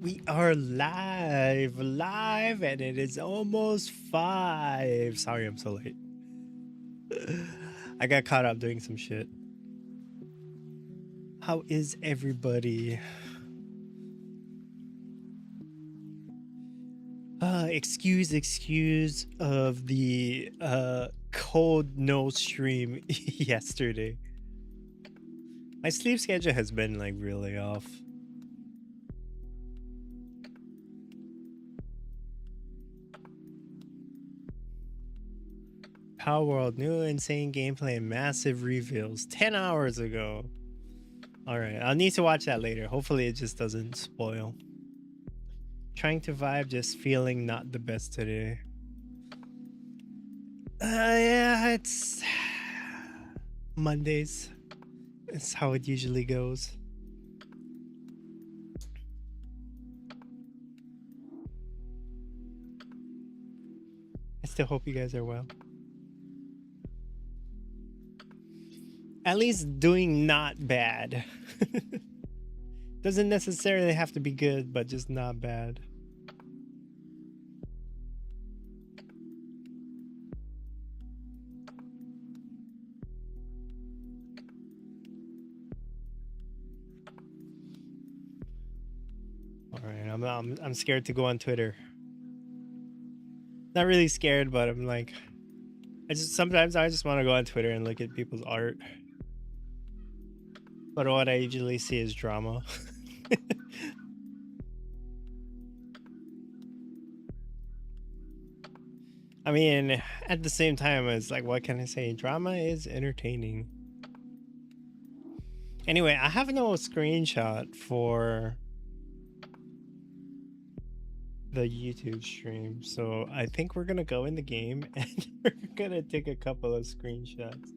We are live, and it is almost 5. Sorry, I'm so late. I got caught up doing some shit. How is everybody? Excuse of the cold no stream yesterday. My sleep schedule has been like really off. PALWORLD, new insane gameplay and massive reveals 10 hours ago. Alright, I'll need to watch that later. Hopefully it just doesn't spoil. Trying to vibe, just feeling not the best today. Yeah, it's Mondays. It's how it usually goes. I still hope you guys are well. At least doing not bad. Doesn't necessarily have to be good, but just not bad. All right, I'm scared to go on Twitter. Not really scared, but I'm like, sometimes I just want to go on Twitter and look at people's art. But what I usually see is drama. I mean, at the same time, it's like, what can I say? Drama is entertaining. Anyway, I have no screenshot for the YouTube stream, so I think we're gonna go in the game and we're gonna take a couple of screenshots.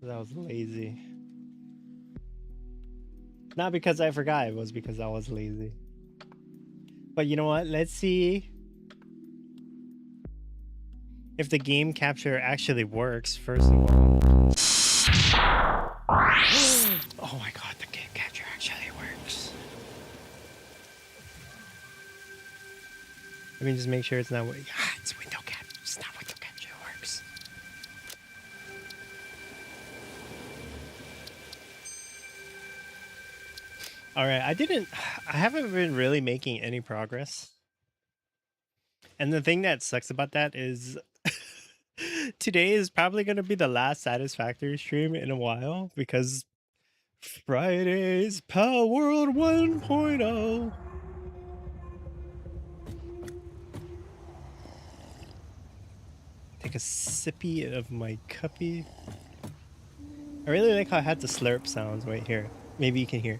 That was lazy. Not because I forgot, it was because I was lazy. But you know what? Let's see if the game capture actually works, first of all. Oh my god, the game capture actually works. Let me just make sure it's not... it's window capture. It's not window capture. It works. Alright, I haven't been really making any progress. And the thing that sucks about that is today is probably going to be the last Satisfactory stream in a while because Friday's PALWORLD 1.0. Take a sippy of my cuppy. I really like how I had the slurp sounds right here. Maybe you can hear.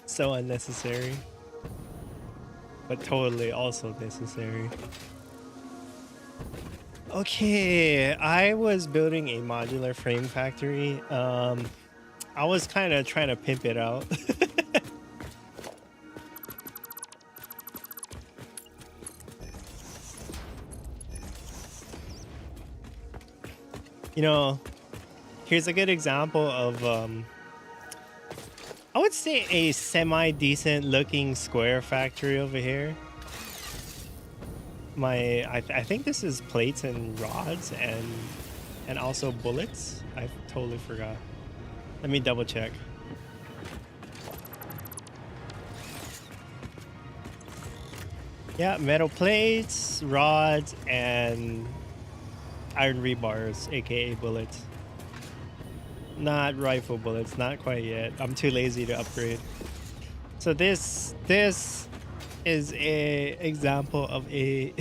So unnecessary, but totally also necessary. Okay, I was building a modular frame factory. I was kind of trying to pimp it out. You know, here's a good example of I would say a semi-decent looking square factory over here. I think this is plates and rods and also bullets. I totally forgot. Let me double check. Yeah, metal plates, rods, and iron rebars, aka bullets. Not rifle bullets, not quite yet. I'm too lazy to upgrade. So this is a example of a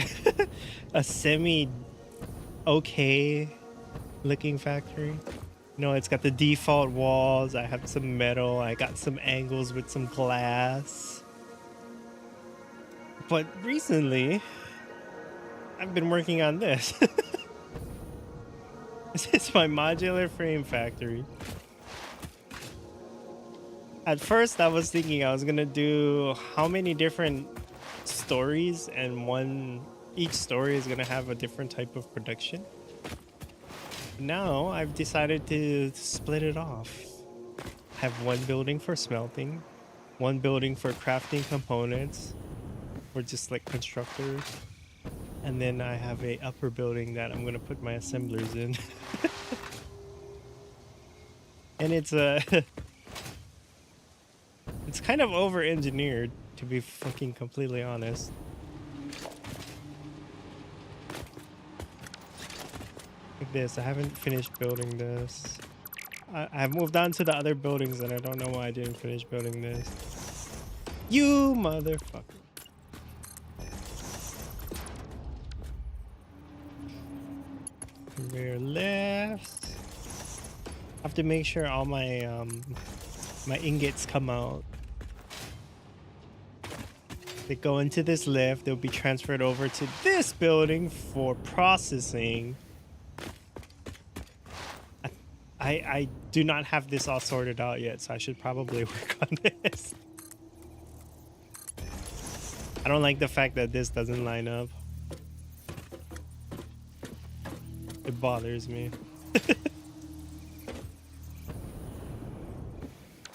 a semi okay looking factory. You know, it's got the default walls. I have some metal. I got some angles with some glass. But recently, I've been working on this. This is my modular frame factory. At first, I was thinking I was gonna do how many different stories, and each story is gonna have a different type of production. Now, I've decided to split it off. I have one building for smelting, one building for crafting components, or just like constructors. And then I have a upper building that I'm gonna put my assemblers in. And it's it's kind of over-engineered, to to be fucking completely honest. Like this, I haven't finished building this. I've moved on to the other buildings and I don't know why I didn't finish building this. You motherfucker. Rear left. I have to make sure all my my ingots come out. They go into this lift, they'll be transferred over to this building for processing. I do not have this all sorted out yet, so I should probably work on this. I don't like the fact that this doesn't line up. It bothers me.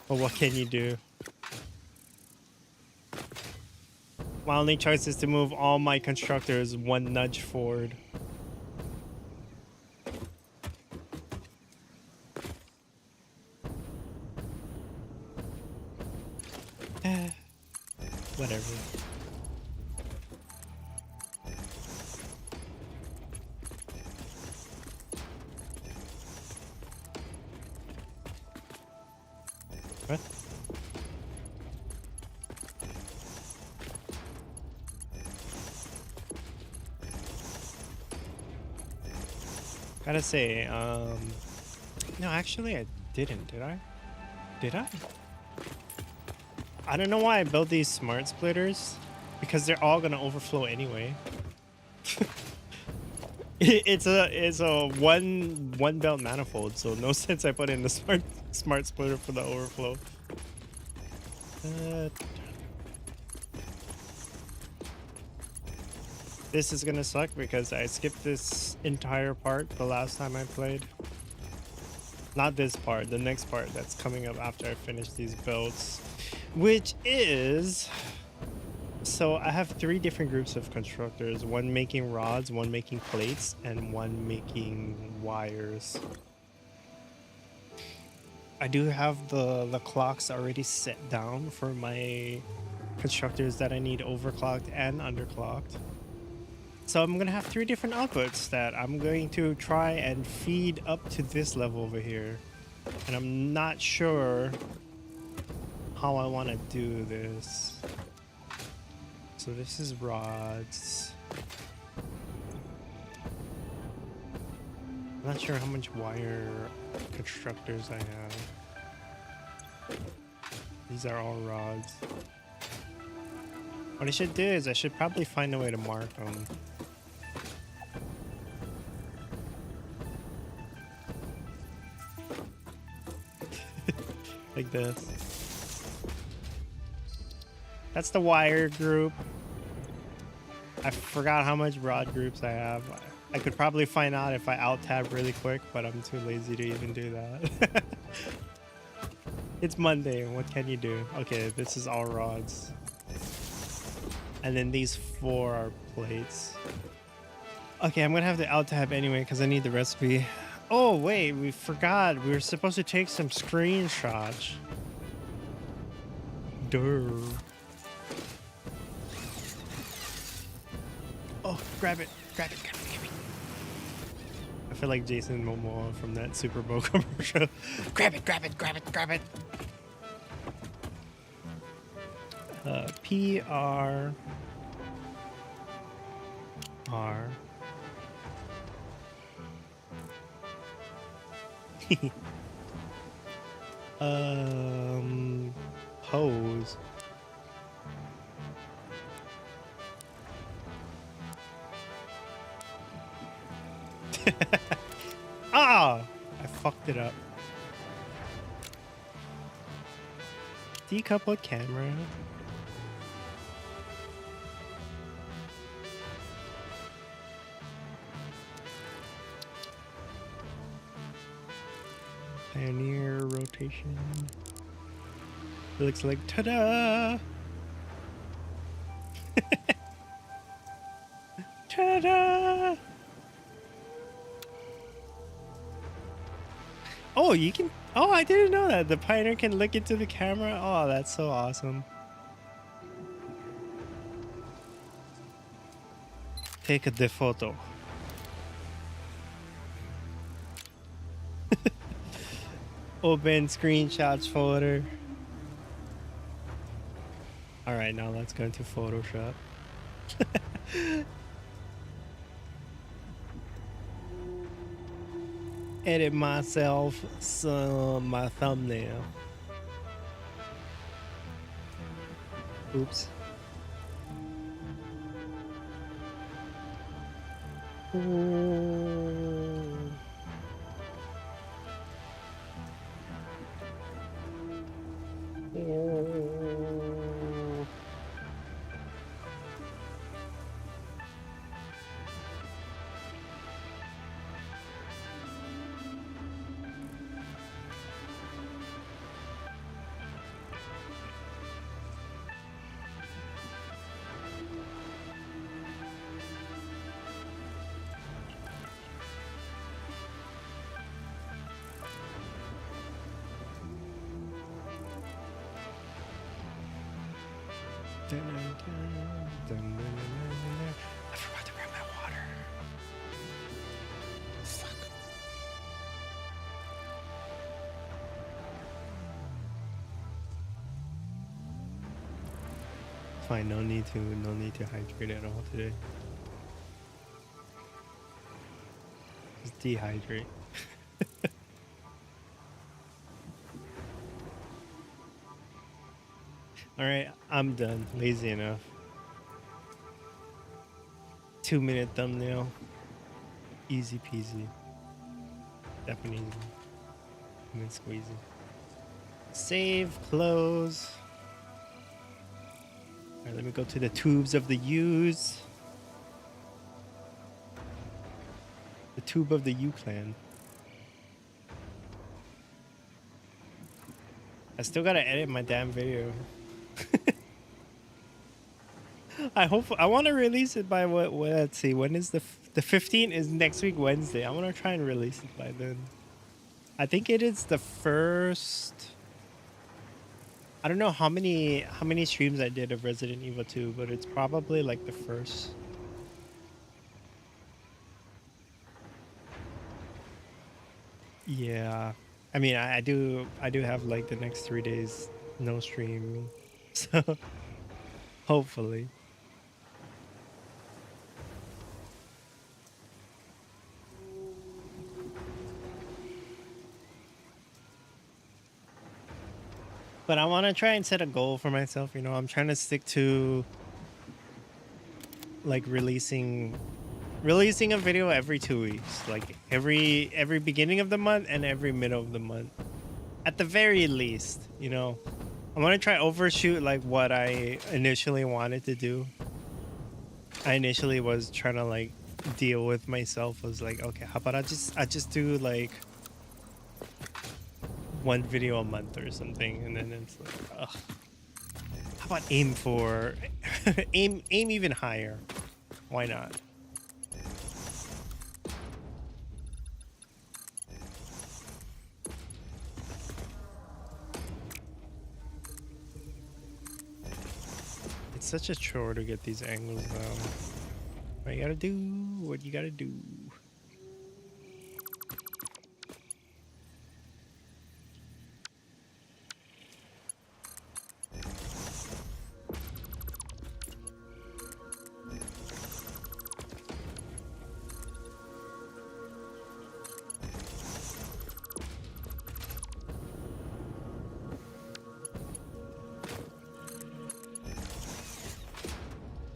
But what can you do? My only choice is to move all my constructors one nudge forward. Whatever. What? Gotta say, no, actually I didn't, did I? Did I? I don't know why I built these smart splitters, because they're all gonna overflow anyway. It's a one belt manifold, so no sense I put in the smart splitter for the overflow. This is gonna suck because I skipped this entire part the last time I played. Not this part, the next part that's coming up after I finish these builds, which is, so I have 3 different groups of constructors, one making rods, one making plates, and one making wires. I do have the clocks already set down for my constructors that I need overclocked and underclocked. So I'm gonna have 3 different outputs that I'm going to try and feed up to this level over here. And I'm not sure how I want to do this. So this is rods. I'm not sure how much wire constructors I have. These are all rods. What I should do is I should probably find a way to mark them. Like this. That's the wire group. I forgot how much rod groups I have. I could probably find out if I alt tab really quick, but I'm too lazy to even do that. It's Monday, what can you do? Okay, this is all rods. And then these 4 are plates. Okay, I'm gonna have to alt tab anyway because I need the recipe. Oh wait, we forgot. We were supposed to take some screenshots. Duh. Oh, grab it, grab it, grab it, grab it. I feel like Jason Momoa from that Super Bowl commercial. Grab it, grab it, grab it, grab it. PR R. Pose. Ah! I fucked it up. Decoupled camera. Pioneer rotation. It looks like ta-da! Ta-da! Oh, you can. Oh, I didn't know that. The Pioneer can look into the camera. Oh, that's so awesome. take the photo. Open screenshots folder. All right, now let's go into Photoshop. Edit myself my thumbnail. Oops. Ooh. Ooh. I forgot to grab my water. Fuck. Fine, no need to hydrate at all today. Just dehydrate. All right, I'm done. Lazy enough. 2-minute thumbnail. Easy peasy. Definitely easy. Lemon squeezy. Save, close. All right, let me go to the tubes of the U's. The tube of the U clan. I still gotta edit my damn video. I want to release it by what let's see, when is the 15th is next week Wednesday. I want to try and release it by then. I think it is the first. I don't know how many streams I did of Resident Evil 2, but it's probably like the first. Yeah. I mean, I do have like the next 3 days no stream. So hopefully. But I want to try and set a goal for myself, you know. I'm trying to stick to like releasing a video every 2 weeks, like every beginning of the month and every middle of the month. At the very least, you know. I want to try overshoot like what I initially wanted to do. I initially was trying to like deal with myself. I was like, okay, how about I just do like 1 video a month or something, and then it's like, ugh. How about aim for aim even higher? Why not? It's such a chore to get these angles down. What you gotta do? What you gotta do?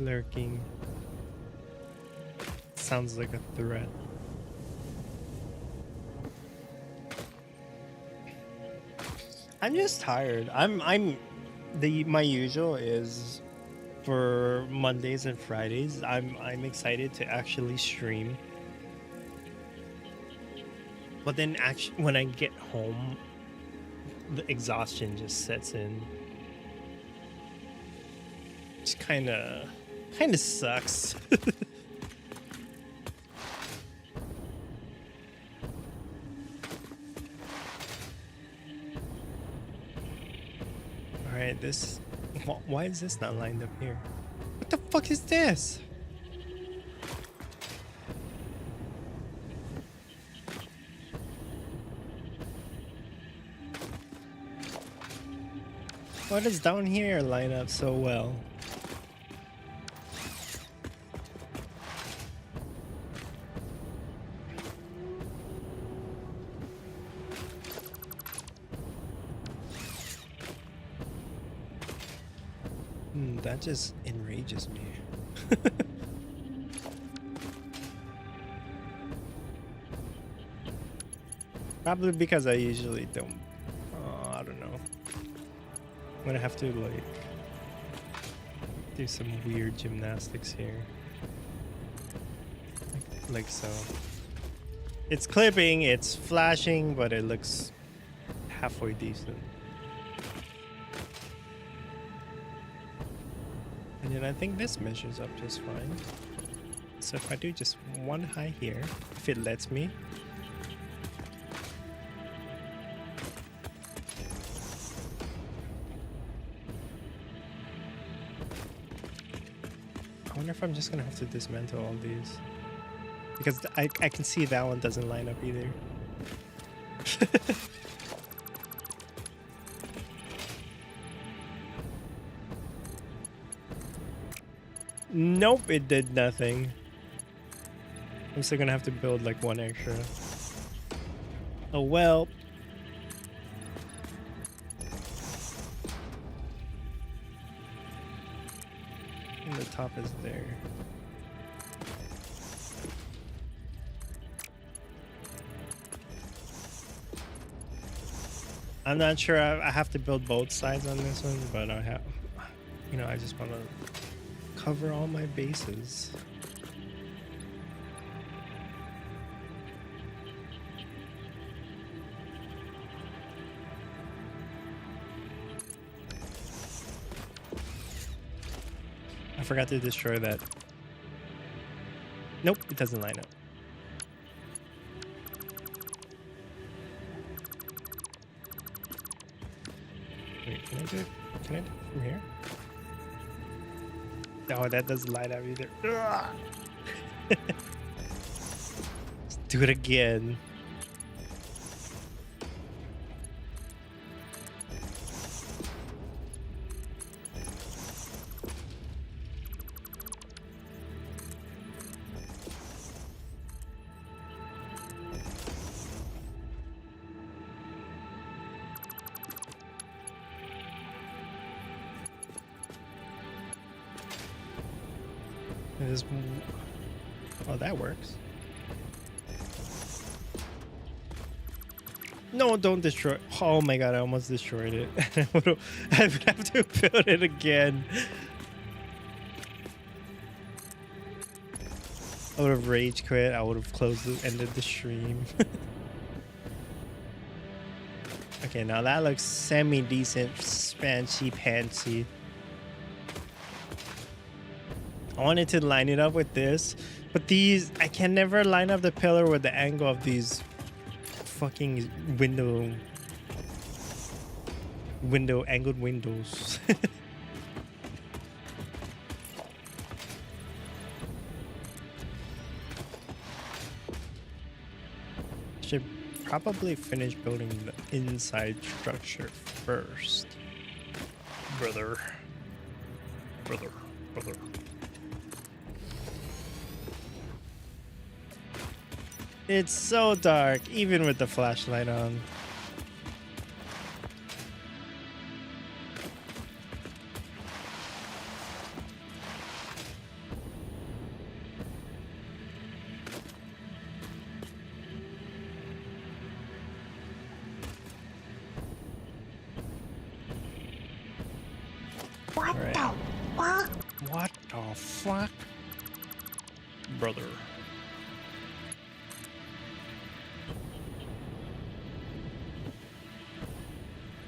Lurking. Sounds like a threat. I'm just tired. My usual is for Mondays and Fridays. I'm excited to actually stream. But then actually when I get home, the exhaustion just sets in. It's kind of sucks. All right, why is this not lined up here? What the fuck is this? Why does down here line up so well? That just enrages me. Probably because I usually don't. I don't know. I'm gonna have to like do some weird gymnastics here. Like so. It's clipping, it's flashing, but it looks halfway decent. And then I think this measures up just fine. So if I do just one high here, if it lets me. I wonder if I'm just gonna have to dismantle all these. Because I can see that one doesn't line up either. Nope, it did nothing. I'm still gonna have to build like one extra. Oh well. And the top is there. I'm not sure I have to build both sides on this one, but I have, you know, I just want to cover all my bases. I forgot to destroy that. Nope, it doesn't line up. Wait, can I do it? Can I do it from here? Oh, that doesn't light up either. Let's do it again. Oh, that works. No, don't destroy. Oh my god, I almost destroyed it. I would have to build it again. I would have rage quit. I would have closed it, ended the stream. Okay, now that looks semi-decent, fancy pantsy. I wanted to line it up with this, but these, I can never line up the pillar with the angle of these fucking angled windows. Should probably finish building the inside structure first. Brother. It's so dark, even with the flashlight on. What Right. the fuck? What the fuck? Brother.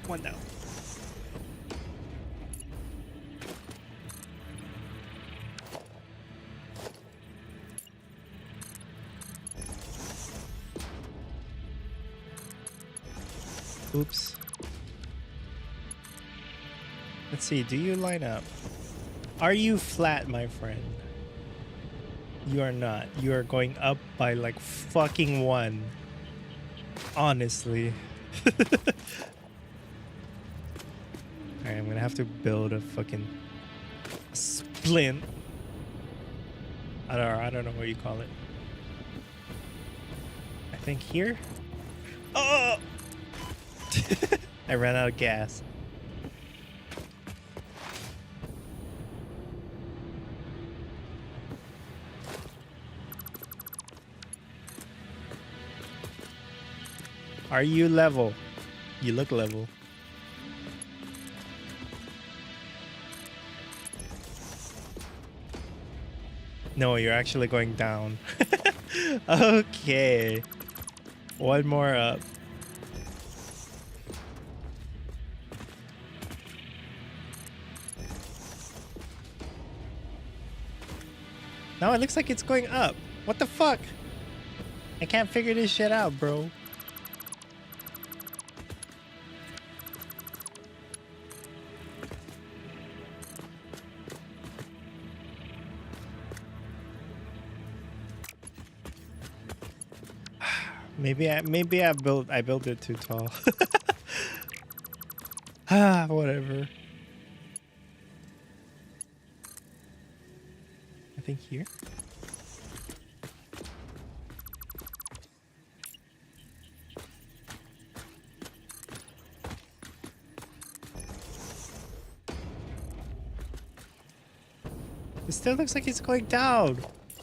One down. Oops. Let's see, do you line up? Are you flat, my friend? You are not. You are going up by like fucking one. Honestly. Alright, I'm gonna have to build a fucking splint. I don't know what you call it. I think here. Oh! I ran out of gas. Are you level? You look level. No, you're actually going down. Okay. One more up. Now it looks like it's going up. What the fuck? I can't figure this shit out, bro. Maybe I built it too tall. Whatever. I think here. It still looks like it's going down.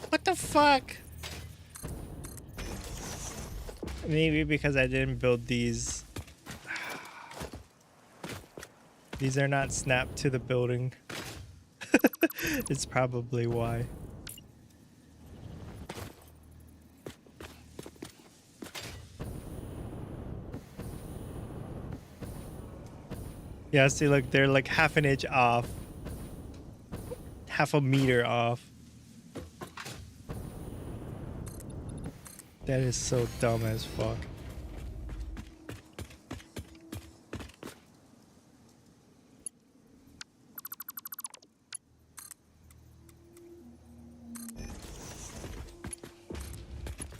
What the fuck? Maybe because I didn't build these. These are not snapped to the building. It's probably why. Yeah, see, look, they're like half an inch off. Half a meter off. That is so dumb as fuck.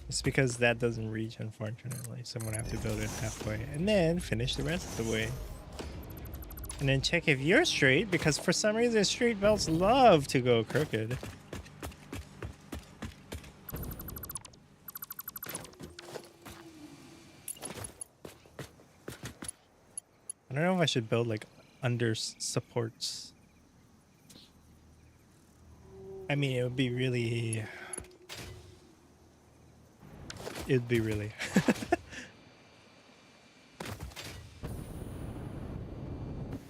It's because that doesn't reach, unfortunately. So I'm gonna have to build it halfway and then finish the rest of the way. And then check if you're straight, because for some reason straight belts love to go crooked. I don't know if I should build like under supports. I mean, it would be really... It'd be really...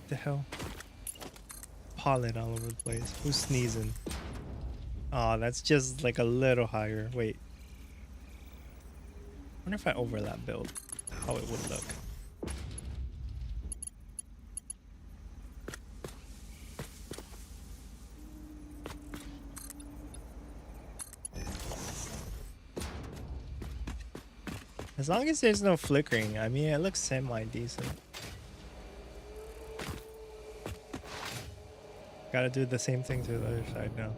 The hell? Pollen all over the place. Who's sneezing? Oh, that's just like a little higher. Wait. I wonder if I overlap build, how it would look. As long as there's no flickering, I mean, it looks semi-decent. Gotta do the same thing to the other side now.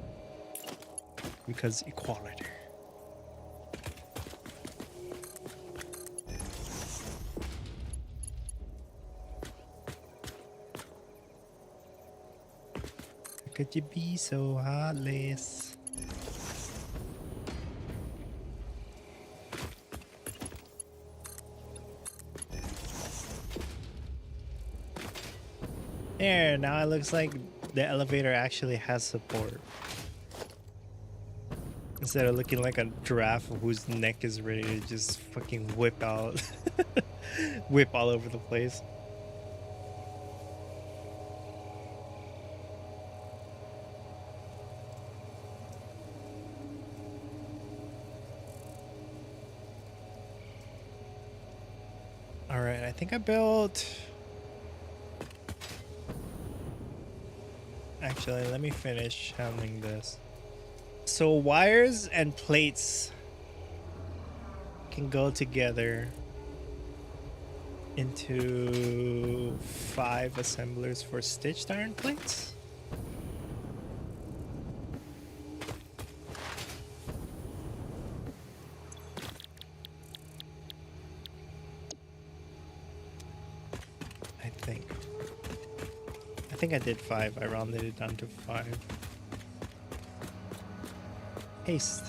Because equality. How could you be so heartless? There, now it looks like the elevator actually has support. Instead of looking like a giraffe whose neck is ready to just fucking whip out. Whip all over the place. Alright, I think I built... Actually, let me finish handling this. So wires and plates can go together into 5 assemblers for stitched iron plates. I think. think I did 5. I rounded it down to 5. Haste.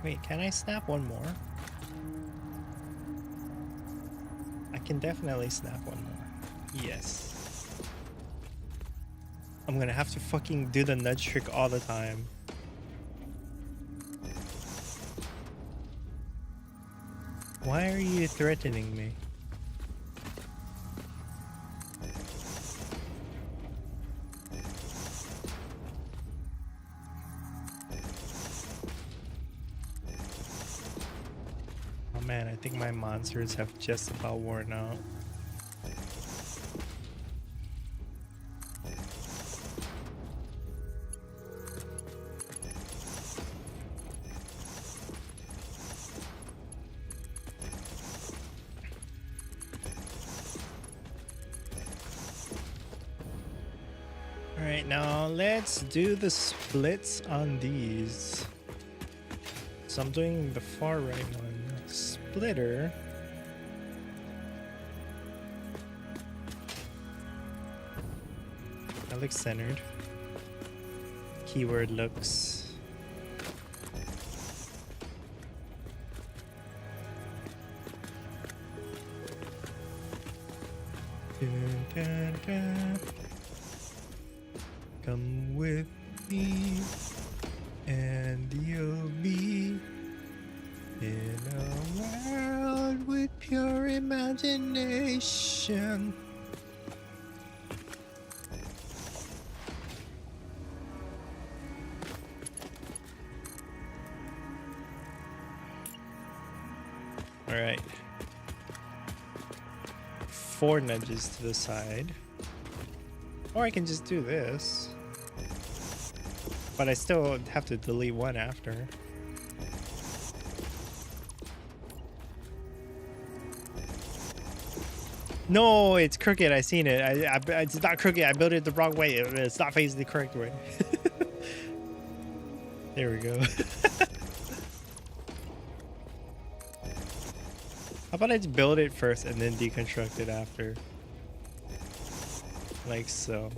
Wait, can I snap one more? I can definitely snap one more. Yes. I'm gonna have to fucking do the nudge trick all the time. Why are you threatening me? Oh man, I think my monsters have just about worn out. Alright, now let's do the splits on these. So I'm doing the far right one. Splitter. That looks centered. Keyword looks. Dun, dun, dun. Come with me and you'll be in a world with pure imagination. All right. 4 nudges to the side. Or I can just do this. But I still have to delete one after. No, it's crooked. I seen it. It's not crooked. I built it the wrong way. It's not facing the correct way. There we go. How about I just build it first and then deconstruct it after? Like so.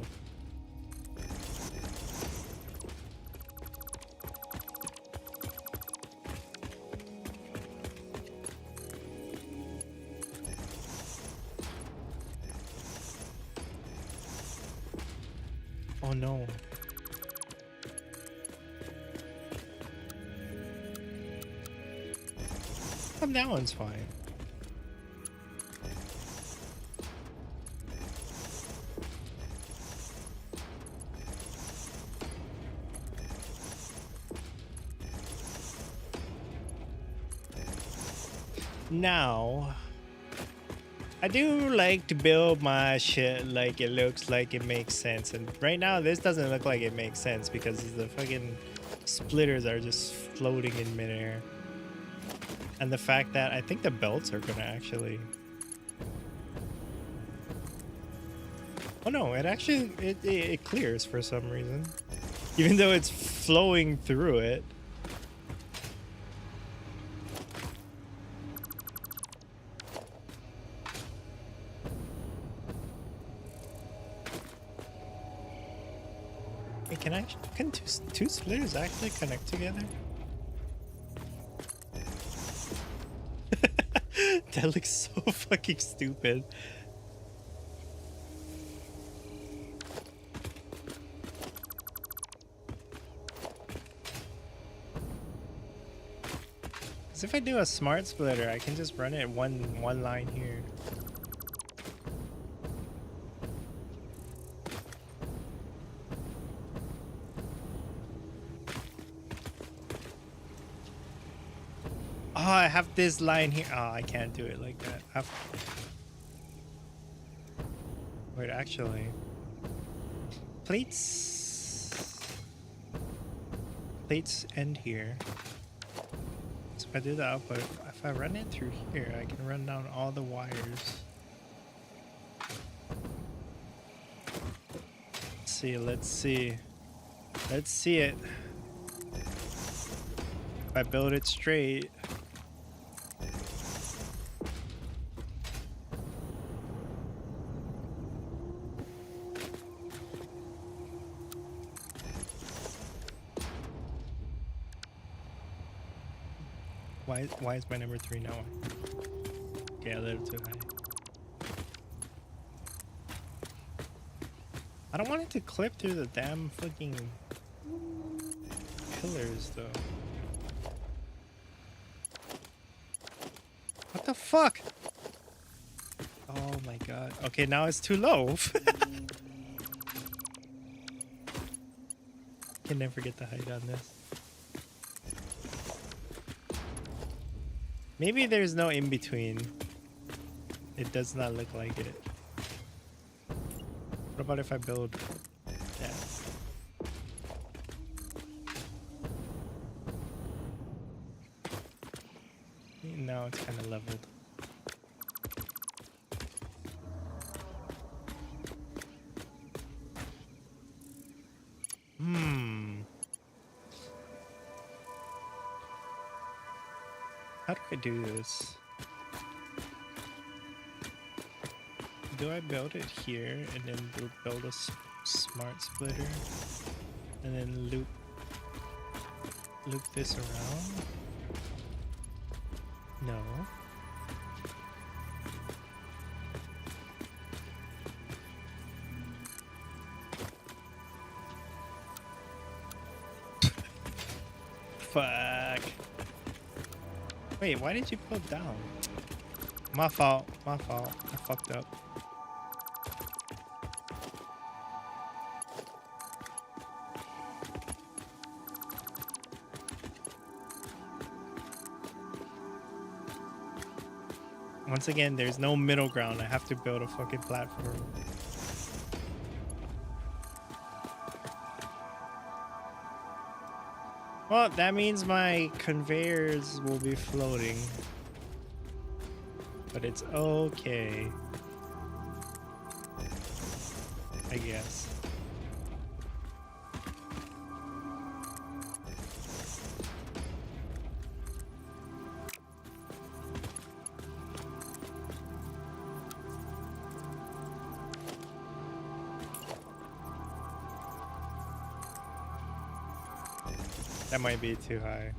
Oh no. That one's fine. Now, I do like to build my shit like it looks like it makes sense. And right now, this doesn't look like it makes sense because the fucking splitters are just floating in midair. And the fact that I think the belts are gonna actually... Oh no, it actually, it clears for some reason. Even though it's flowing through it. Can two splitters actually connect together? That looks so fucking stupid. Because if I do a smart splitter, I can just run it one line here. Oh, I have this line here. Oh, I can't do it like that. Wait, actually. Plates end here. So if I do the output, if I run it through here, I can run down all the wires. Let's see. Let's see it. If I build it straight. Why is my number 3 now? Okay, a little too high. I don't want it to clip through the damn fucking pillars though. What the fuck? Oh my god. Okay, now it's too low. Can never get the height on this. Maybe there's no in between. It does not look like it. What about if I build that? Now it's kind of leveled. How do I do this? Do I build it here and then build a smart splitter and then loop this around? No. Fuck. Wait, why did you build down? My fault. My fault. I fucked up. Once again, there's no middle ground. I have to build a fucking platform. Well, that means my conveyors will be floating. But it's okay. I guess. That might be too high.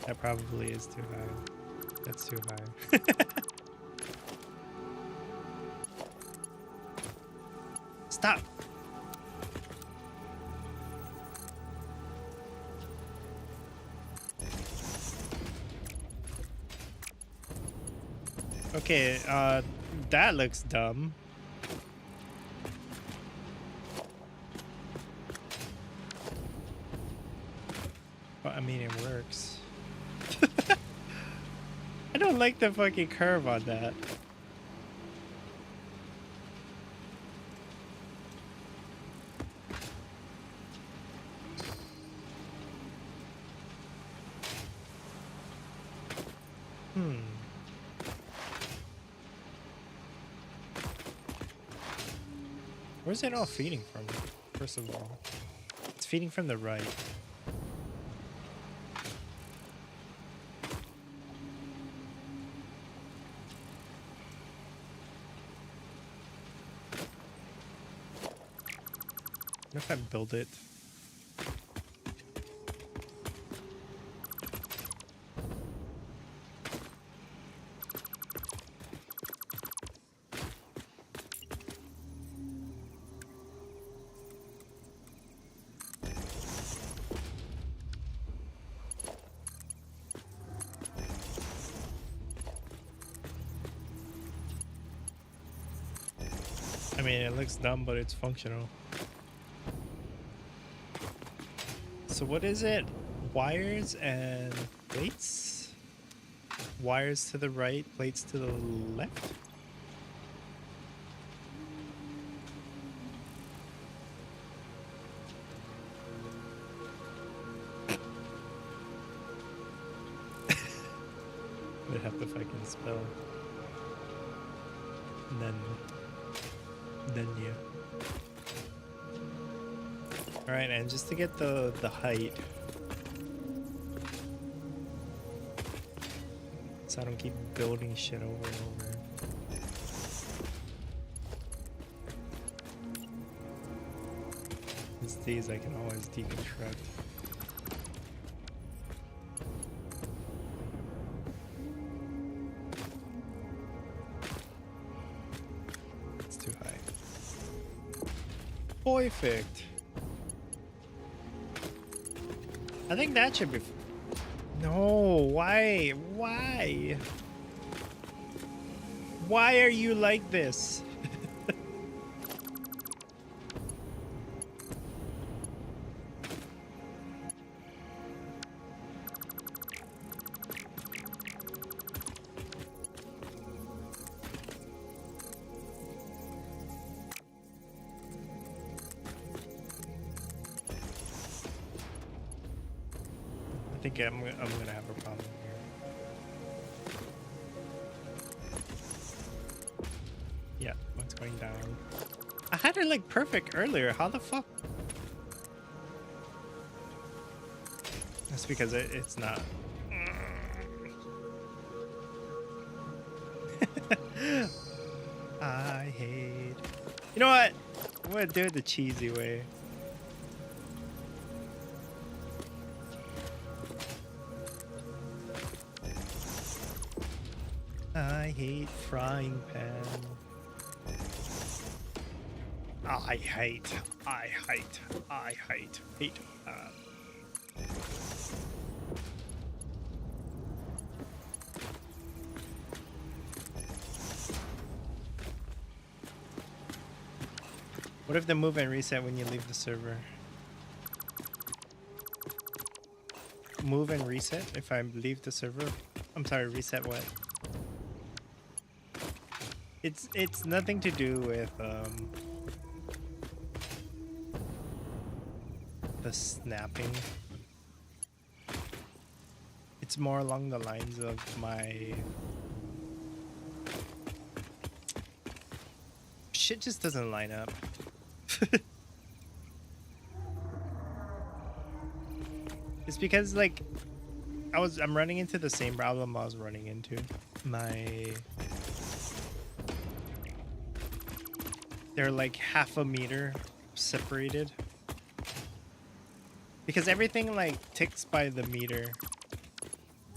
That probably is too high. That's too high. Stop! Okay, that looks dumb. I mean, it works. I don't like the fucking curve on that. Where's it all feeding from, first of all? It's feeding from the right. What if I build it? I mean, it looks dumb, but it's functional. So what is it? Wires and plates? Wires to the right, plates to the left? They have to fucking spell. And then yeah. Alright, and just to get the height, so I don't keep building shit over and over. These I can always deconstruct. It's too high. Perfect. I think that should be. No, why? Why? Why are you like this? I think I'm gonna have a problem here. Yeah, what's going down? I had it like perfect earlier. How the fuck? That's because it's not. I hate. You know what? I'm gonna do it the cheesy way. I hate frying pan. I hate. What if the move and reset when you leave the server? Move and reset if I leave the server? I'm sorry, reset what? It's nothing to do with the snapping. It's more along the lines of my shit just doesn't line up. It's because like I'm running into the same problem I was running into. They're like half a meter separated. Because everything like ticks by the meter.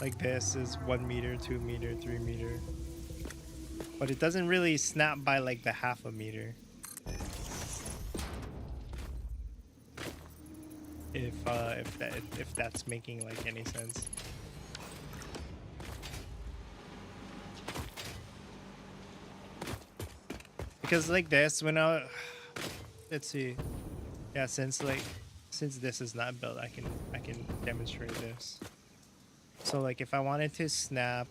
Like this is 1 meter, 2 meter, 3 meter. But it doesn't really snap by like the half a meter. If that's making like any sense. Because like this, when let's see, yeah, since this is not built, I can demonstrate this. So like if I wanted to snap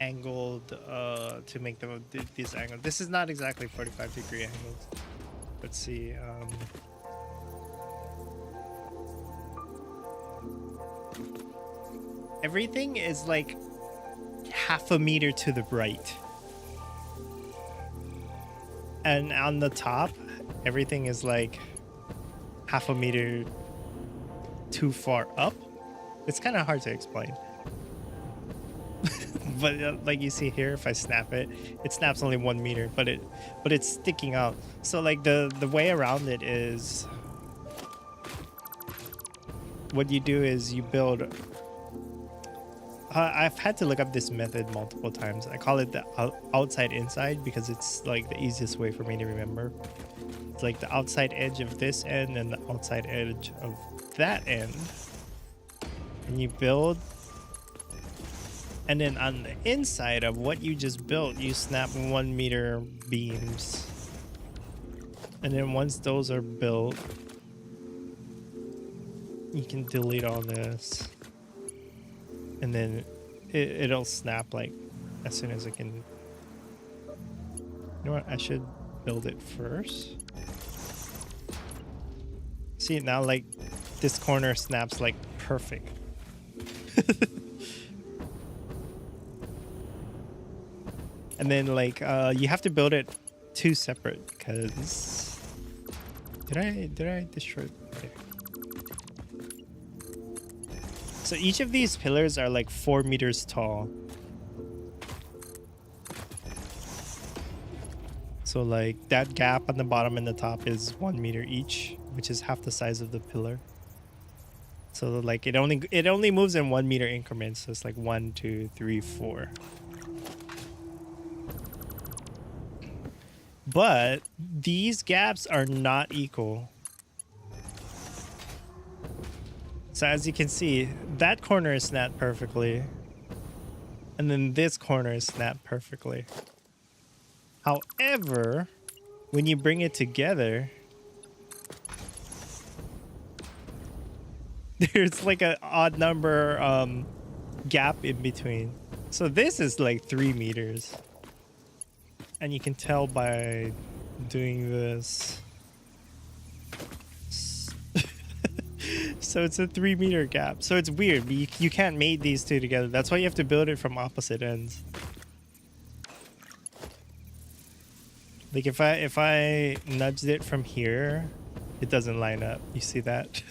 angled to make this angle, this is not exactly 45-degree angles. Let's see. Everything is like half a meter to the right. And on the top, everything is like half a meter too far up. It's kind of hard to explain. But like you see here, if I snap it, it snaps only 1 meter, but it's sticking out. So like the way around it is, what you do is you build. I've had to look up this method multiple times. I call it the outside inside because it's like the easiest way for me to remember. It's like the outside edge of this end and the outside edge of that end. And you build. And then on the inside of what you just built, you snap 1 meter beams. And then once those are built, you can delete all this. And then it'll snap like as soon as I can. You know what? I should build it first. See, now like this corner snaps like perfect. And then like you have to build it 2 separate because did I destroy? Okay. So each of these pillars are like 4 meters tall. So like that gap on the bottom and the top is 1 meter each, which is half the size of the pillar. So like it only moves in 1 meter increments. So it's like 1, 2, 3, 4. But these gaps are not equal. So as you can see, that corner is snapped perfectly. And then this corner is snapped perfectly. However, when you bring it together, there's like an odd number gap in between. So this is like 3 meters. And you can tell by doing this. So it's a 3 meter gap. So it's weird. You can't mate these two together. That's why you have to build it from opposite ends. Like if I nudged it from here, it doesn't line up. You see that?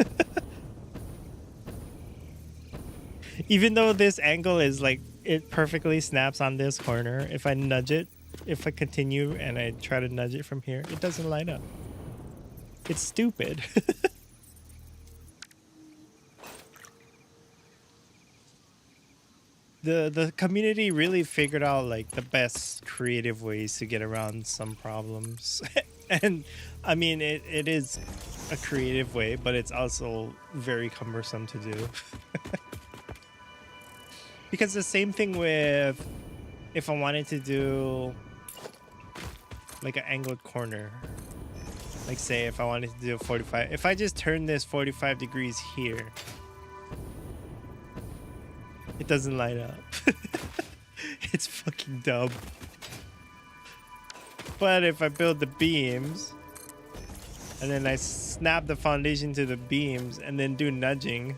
Even though this angle is like, it perfectly snaps on this corner, if I nudge it, if I continue and I try to nudge it from here, it doesn't line up. It's stupid. The community really figured out like the best creative ways to get around some problems. And I mean, it is a creative way, but it's also very cumbersome to do. Because the same thing with if I wanted to do like an angled corner, like say if I wanted to do a 45, if I just turn this 45 degrees here, it doesn't line up. It's fucking dumb. But if I build the beams and then I snap the foundation to the beams and then do nudging,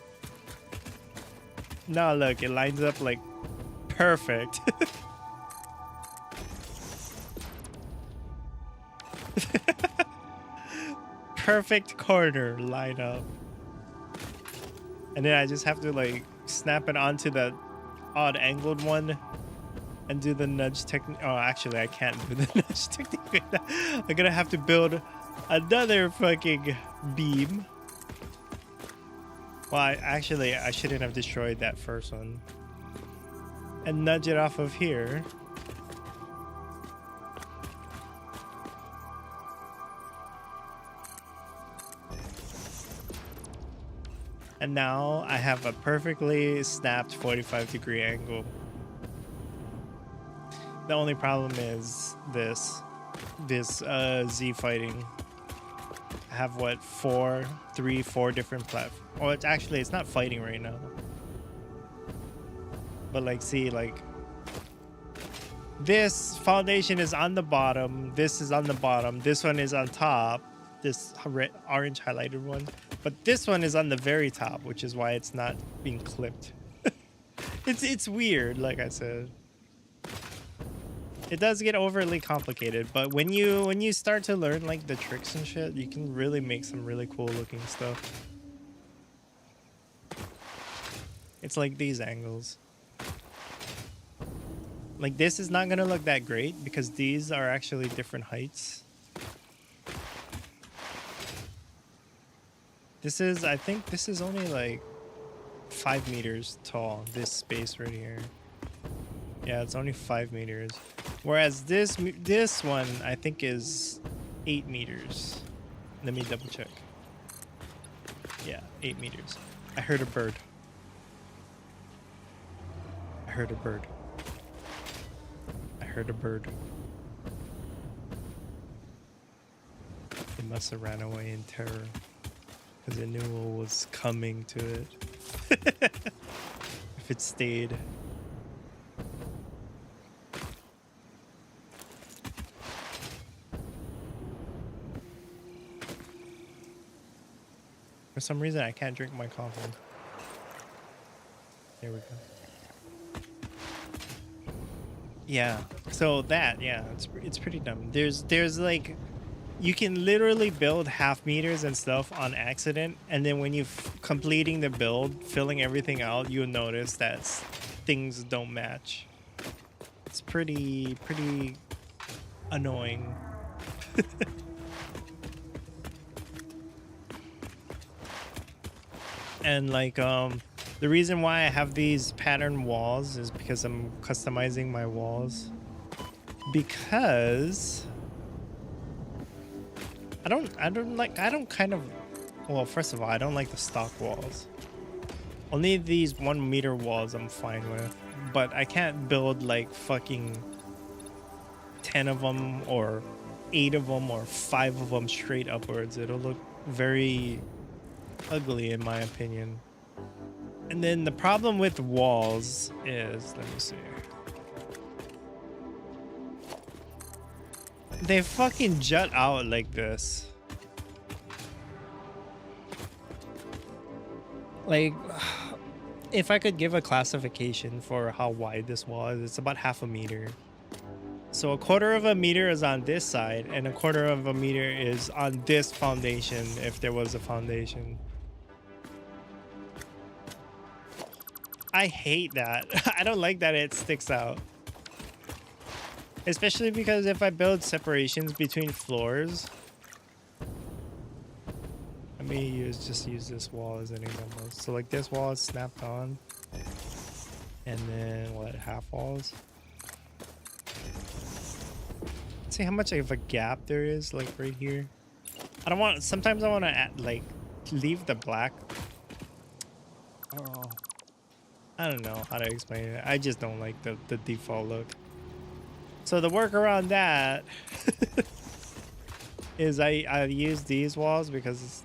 now look, it lines up like perfect. Perfect corner line up. And then I just have to like snap it onto the odd angled one and do the nudge technique. Oh, actually, I can't do the nudge technique. I'm gonna have to build another fucking beam. Well, I shouldn't have destroyed that first one. And nudge it off of here. And now I have a perfectly snapped 45-degree angle. The only problem is this Z fighting. I have what, 4 different platforms. Oh, it's not fighting right now. But like, see, like this foundation is on the bottom. This is on the bottom. This one is on top. This orange highlighted one. But this one is on the very top, which is why it's not being clipped. It's weird, like I said. It does get overly complicated, but when you start to learn like the tricks and shit, you can really make some really cool looking stuff. It's like these angles. Like this is not gonna look that great because these are actually different heights. I think this is only like 5 meters tall, this space right here. Yeah, it's only 5 meters. Whereas this one, I think is 8 meters. Let me double check. Yeah, 8 meters. I heard a bird. I heard a bird. I heard a bird. It must have ran away in terror. Because it knew what was coming to it. If it stayed. For some reason, I can't drink my coffee. There we go. Yeah. So that, yeah, it's pretty dumb. There's like, you can literally build half meters and stuff on accident, and then when you're completing the build, filling everything out, you'll notice that things don't match. It's pretty annoying. And like the reason why I have these pattern walls is because I'm customizing my walls. Because I don't kind of, well, first of all, I don't like the stock walls. Only these 1 meter walls I'm fine with, but I can't build like fucking 10 of them or 8 of them or 5 of them straight upwards. It'll look very ugly in my opinion. And then the problem with walls is, let me see, they fucking jut out like this. Like, if I could give a classification for how wide this wall is, it's about 1/2 meter. So 1/4 of a meter is on this side and 1/4 of a meter is on this foundation, if there was a foundation. I hate that. I don't like that it sticks out. Especially because if I build separations between floors, let me just use this wall as an example. So like this wall is snapped on, and then what, half walls? See how much of a gap there is, like right here. I don't want. Sometimes I want to add, like, leave the black. Oh, I don't know how to explain it. I just don't like the default look. So the workaround that is I use these walls because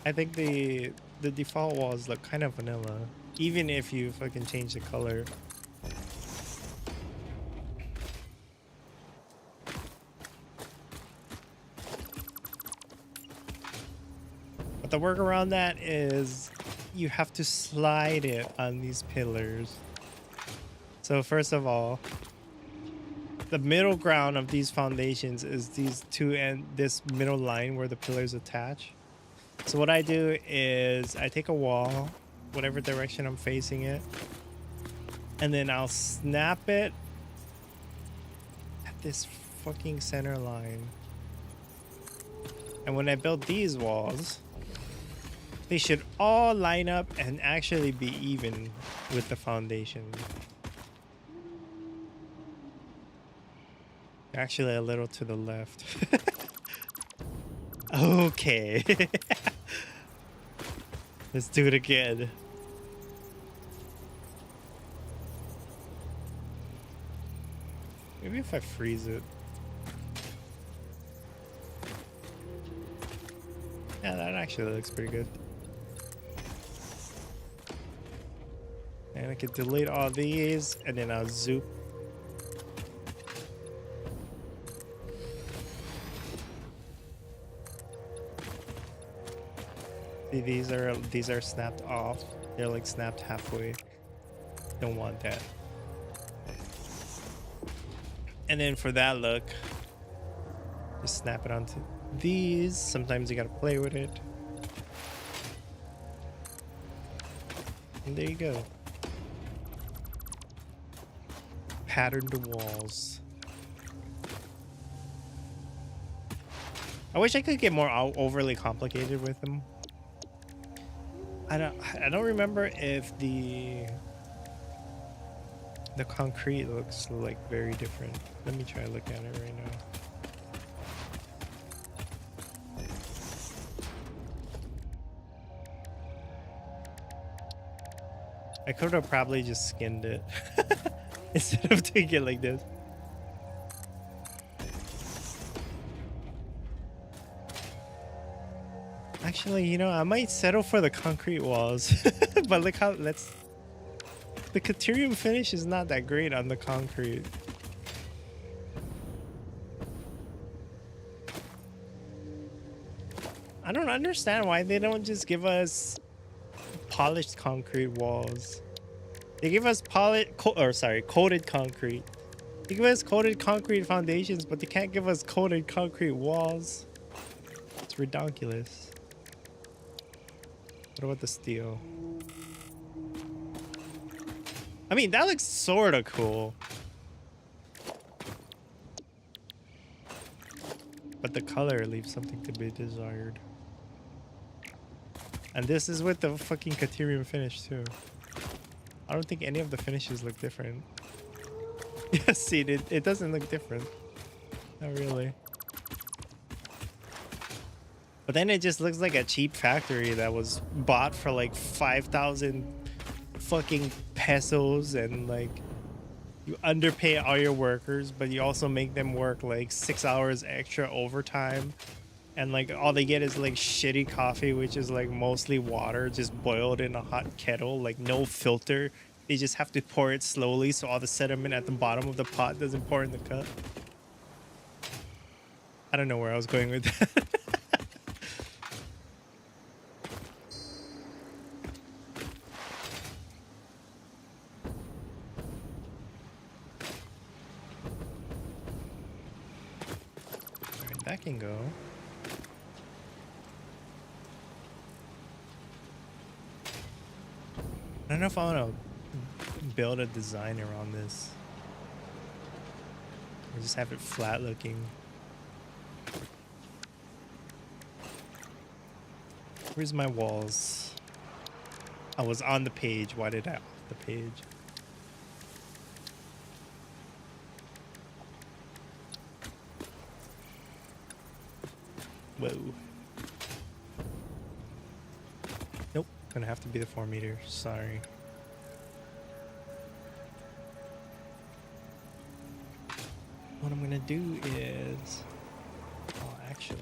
I think the default walls look kind of vanilla, even if you fucking change the color. But the workaround that is you have to slide it on these pillars. So first of all, the middle ground of these foundations is these two and this middle line where the pillars attach. So what I do is I take a wall, whatever direction I'm facing it, and then I'll snap it at this fucking center line. And when I build these walls, they should all line up and actually be even with the foundation. Actually, a little to the left. Okay. Let's do it again. Maybe if I freeze it. Yeah, that actually looks pretty good. And I can delete all these, and then I'll zoom. See, these are snapped off. They're like snapped halfway. Don't want that. And then for that look, just snap it onto these. Sometimes you gotta play with it. And there you go. Patterned walls. I wish I could get more overly complicated with them. I don't remember if the concrete looks like very different. Let me try to look at it right now. I could have probably just skinned it instead of doing it like this. Actually, you know, I might settle for the concrete walls. But look how the Caterium finish is not that great on the concrete. I don't understand why they don't just give us polished concrete walls. They give us coated concrete. They give us coated concrete foundations, but they can't give us coated concrete walls. It's ridiculous. What about the steel? I mean, that looks sort of cool. but the color leaves something to be desired. And this is with the fucking Caterium finish too. I don't think any of the finishes look different. Yeah, see, it doesn't look different. Not really. But then it just looks like a cheap factory that was bought for like 5,000 fucking pesos, and like you underpay all your workers, but you also make them work like 6 hours extra overtime. And like all they get is like shitty coffee, which is like mostly water just boiled in a hot kettle, like no filter. They just have to pour it slowly so all the sediment at the bottom of the pot doesn't pour in the cup. I don't know where I was going with that. Alright, that can go. I don't know if I want to build a design around this. Or just have it flat looking. Where's my walls? I was on the page. Why did I off the page? Whoa. Nope. Gonna have to be the 4 meters. Sorry. What I'm gonna do is... Oh, actually...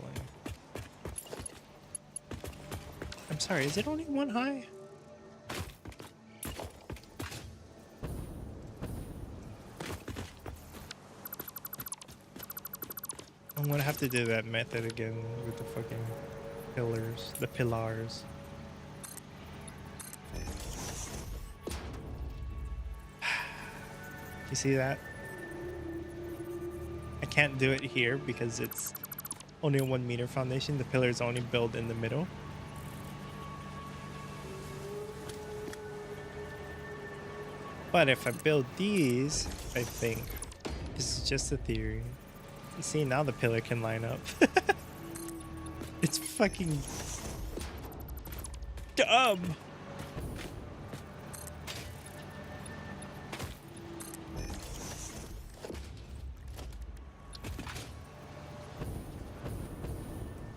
I'm sorry, is it only 1 high? I'm gonna have to do that method again with the fucking pillars, the pillars. You see that? I can't do it here because it's only a 1 meter foundation. The pillars only build in the middle. But if I build these, I think, this is just a theory. You see, now the pillar can line up. It's fucking dumb.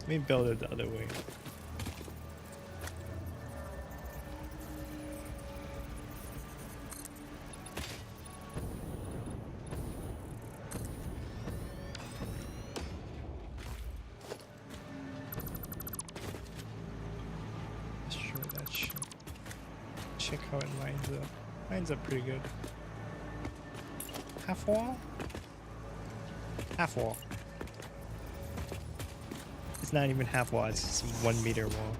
Let me build it the other way. Check how it lines up. Lines up pretty good. Half wall? Half wall. It's not even half wall, it's just 1 meter wall.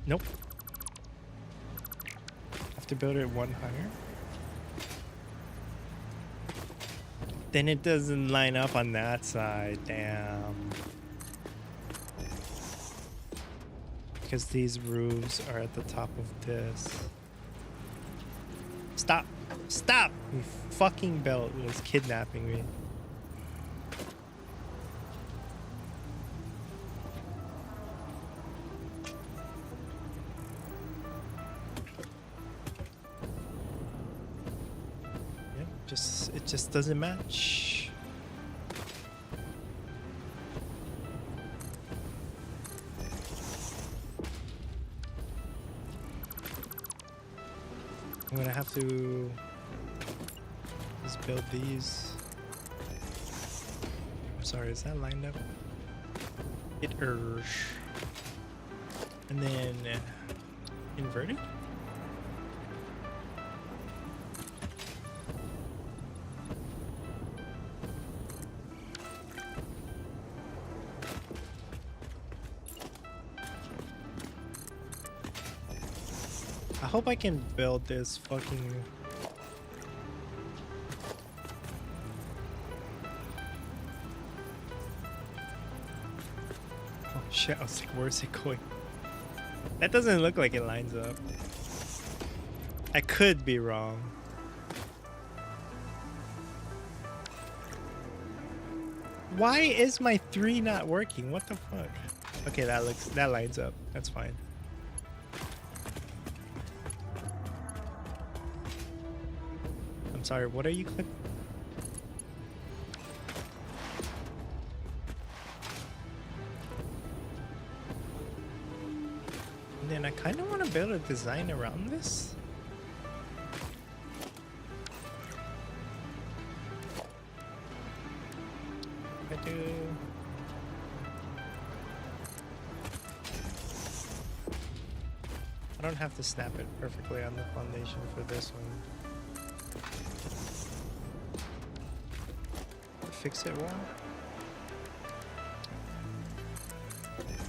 Nope. Have to build it 1 higher. Then it doesn't line up on that side, damn. Because these roofs are at the top of this. Stop! Stop! You fucking belt was kidnapping me. Yeah, it just doesn't match. I'm gonna have to just build these. I'm sorry, is that lined up? It urge. And then invert it? I hope I can build this fucking... Oh shit, I was like, where's it going? That doesn't look like it lines up. I could be wrong. Why is my 3 not working? What the fuck? Okay, that lines up. That's fine. I'm sorry, what are you clicking? And then I kind of want to build a design around this. I do. I don't have to snap it perfectly on the foundation for this one. Fix it wall?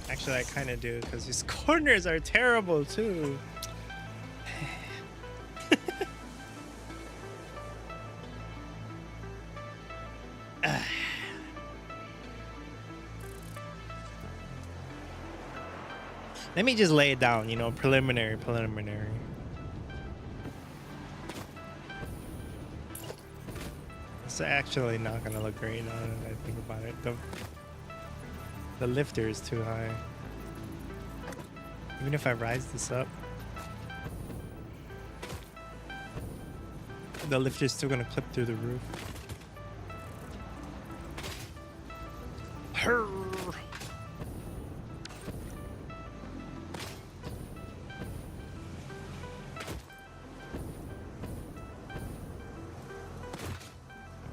Actually, I kind of do because these corners are terrible too. Let me just lay it down, you know, preliminary. It's actually not gonna look great now that I think about it. The lifter is too high. Even if I rise this up, the lifter is still gonna clip through the roof. Hurr.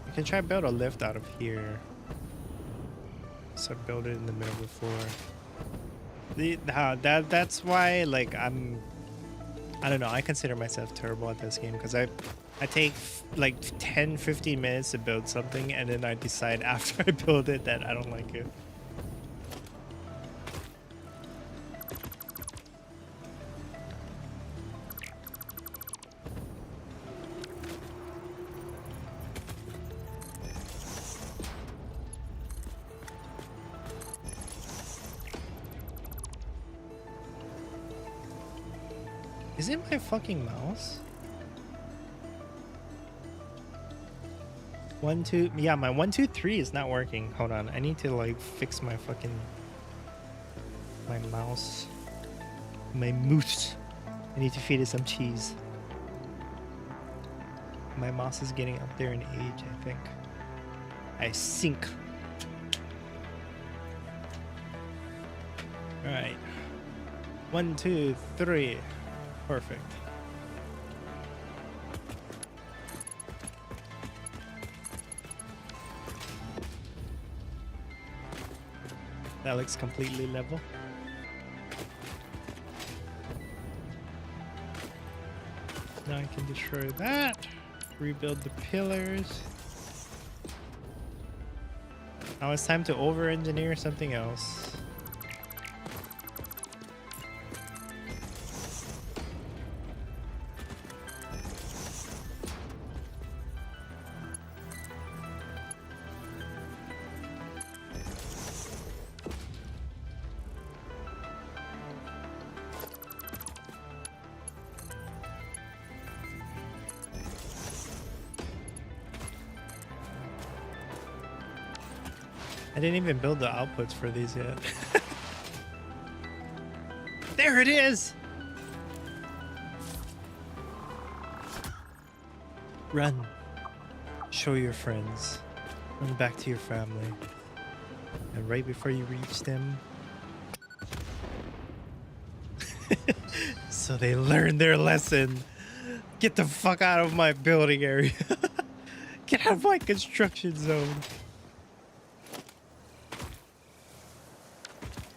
You can try build a lift out of here. So build it in the middle of the floor. That's why, like, I don't know, I consider myself terrible at this game because I take like 10-15 minutes to build something and then I decide after I build it that I don't like it. Is it my fucking mouse? 1, 2, yeah, my 1, 2, 3 is not working. Hold on, I need to like fix my fucking my mouse. My moose. I need to feed it some cheese. My mouse is getting up there in age, I think. I think. Alright. 1, 2, 3. Perfect. That looks completely level. Now I can destroy that. Rebuild the pillars. Now it's time to over-engineer something else. I didn't even build the outputs for these yet. There it is! Run. Show your friends. Run back to your family. And right before you reach them... so they learn their lesson. Get the fuck out of my building area. Get out of my construction zone.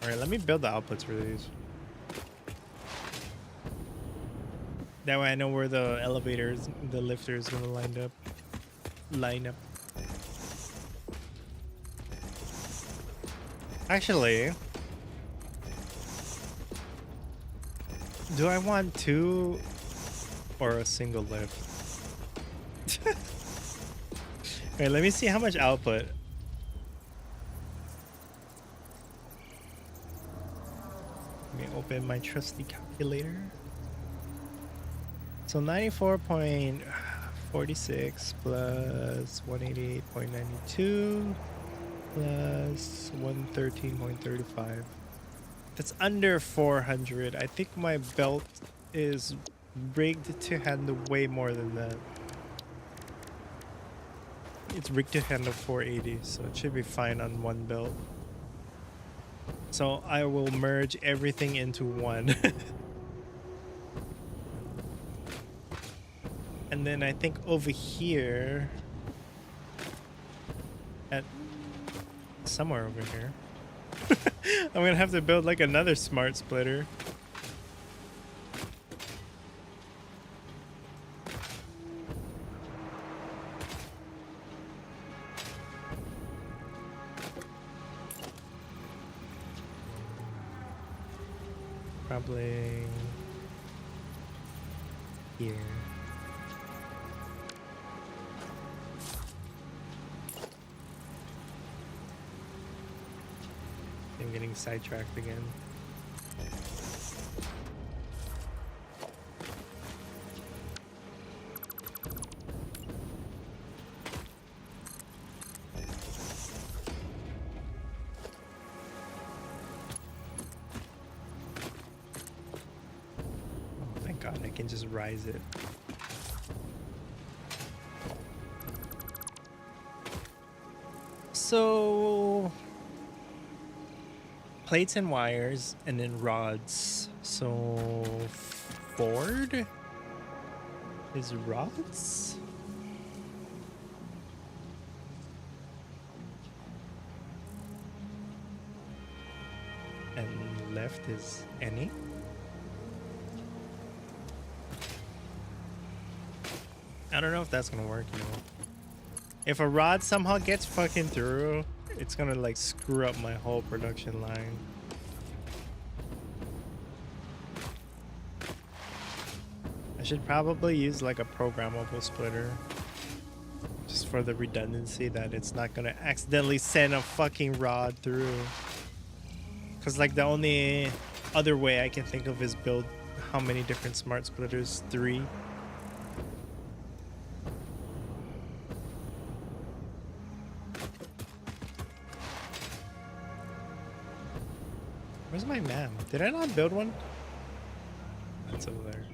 Alright, let me build the outputs for these. That way I know where the elevators, the lifter is gonna line up. Actually, do I want 2 or a single lift? Alright, let me see how much output. Let me open my trusty calculator. So 94.46 plus 188.92 plus 113.35. That's under 400. I think my belt is rigged to handle way more than that. It's rigged to handle 480, so it should be fine on one belt. So I will merge everything into one. And then I think over here, at somewhere over here, I'm gonna have to build like another smart splitter. Probably here. I'm getting sidetracked again. I can just rise it. So plates and wires and then rods. So Ford is rods? And left is any? I don't know if that's gonna work, you know. If a rod somehow gets fucking through, it's gonna like screw up my whole production line. I should probably use like a programmable splitter. Just for the redundancy that it's not gonna accidentally send a fucking rod through. Cause like the only other way I can think of is build how many different smart splitters? 3. Where's my map? Did I not build one? That's over there.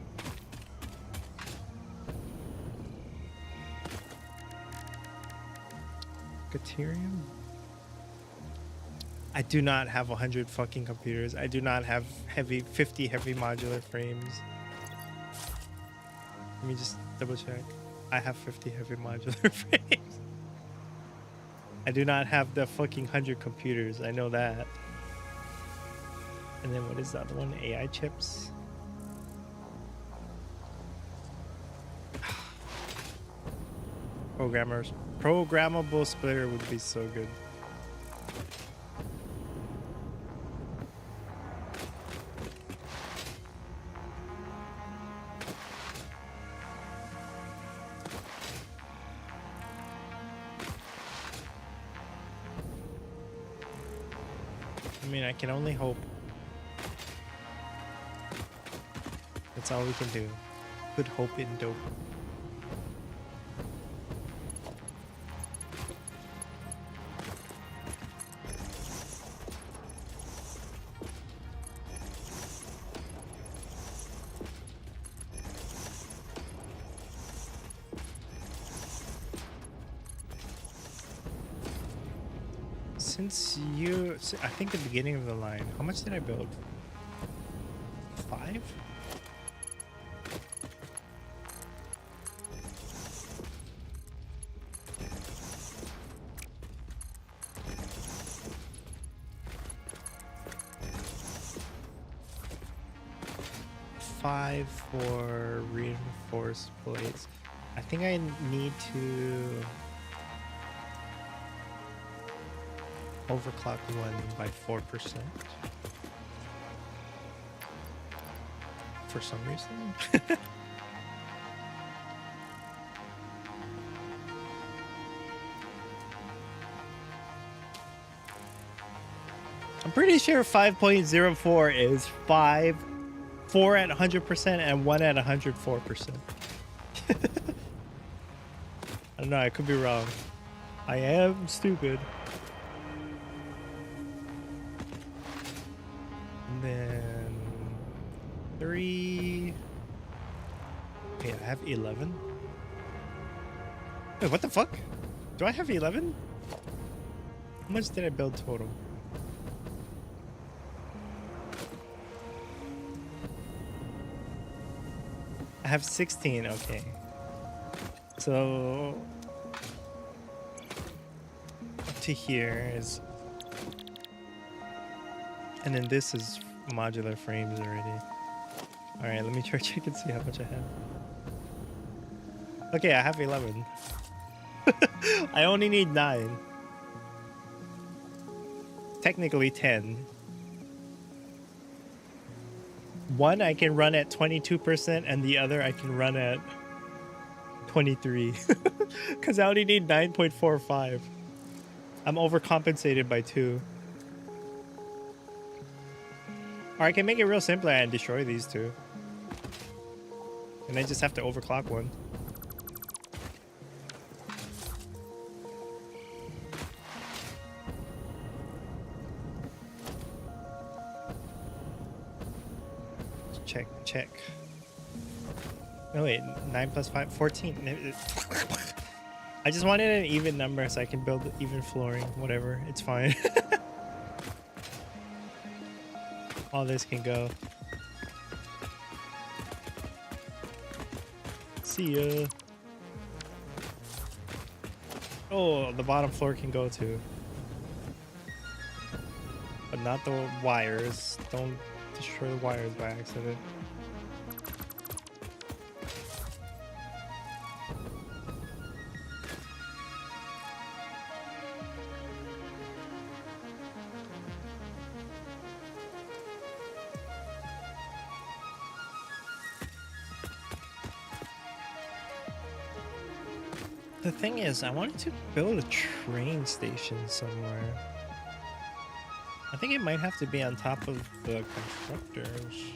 Caterium? I do not have 100 fucking computers. I do not have 50 heavy modular frames. Let me just double check. I have 50 heavy modular frames. I do not have the fucking 100 computers. I know that. And then what is the other one? AI chips? Programmable splitter would be so good. I mean, I can only hope. That's all we can do. Put hope in dope. Since you, I think the beginning of the line, how much did I build? 5? For reinforced plates. I think I need to overclock one by 4% for some reason. I'm pretty sure 5.04 is 4 at 100% and 1 at 104%. I don't know, I could be wrong. I am stupid. And then 3. Okay, I have 11. Wait, what the fuck? Do I have 11? How much did I build total? I have 16, okay. So up to here is, and then this is modular frames already. All right, let me try check and see how much I have. Okay, I have 11. I only need 9. Technically 10. One I can run at 22% and the other I can run at 23. Because I only need 9.45. I'm overcompensated by 2. Or I can make it real simple and destroy these 2. And I just have to overclock one. Check. Oh wait, 9 plus 5, 14. I just wanted an even number so I can build even flooring. Whatever, it's fine. All this can go. See ya. Oh, the bottom floor can go too. But not the wires. Don't destroy the wires by accident. The thing is, I wanted to build a train station somewhere. I think it might have to be on top of the constructors.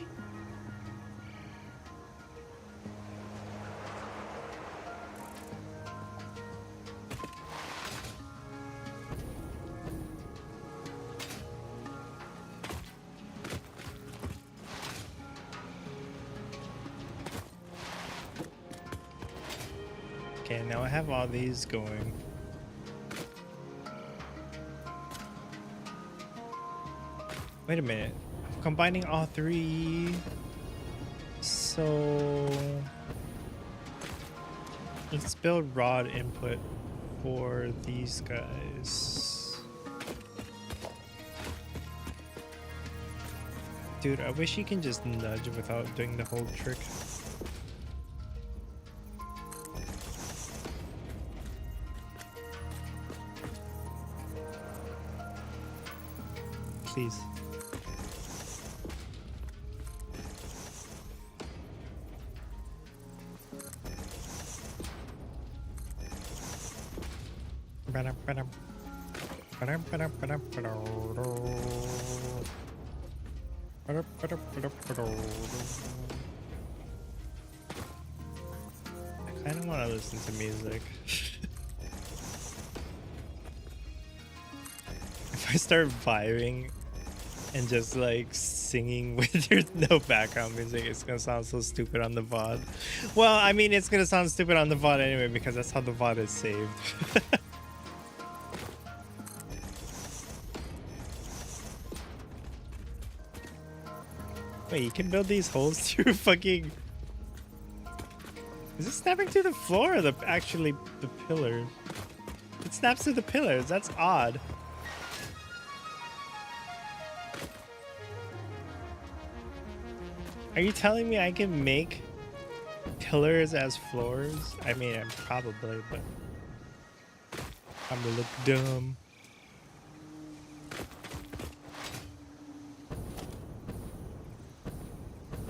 Okay, now I have all these going. Wait a minute. I'm combining all 3. So let's build rod input for these guys. Dude, I wish you can just nudge without doing the whole trick. Please. I kind of want to listen to music. If I start vibing and just like singing with there's no background music, it's gonna sound so stupid on the VOD. Well, I mean, it's gonna sound stupid on the VOD anyway because that's how the VOD is saved. Wait, you can build these holes through fucking... Is it snapping to the floor or the actually the pillars? It snaps to the pillars. That's odd. Are you telling me I can make pillars as floors? I mean, I'm probably, but I'm gonna look dumb.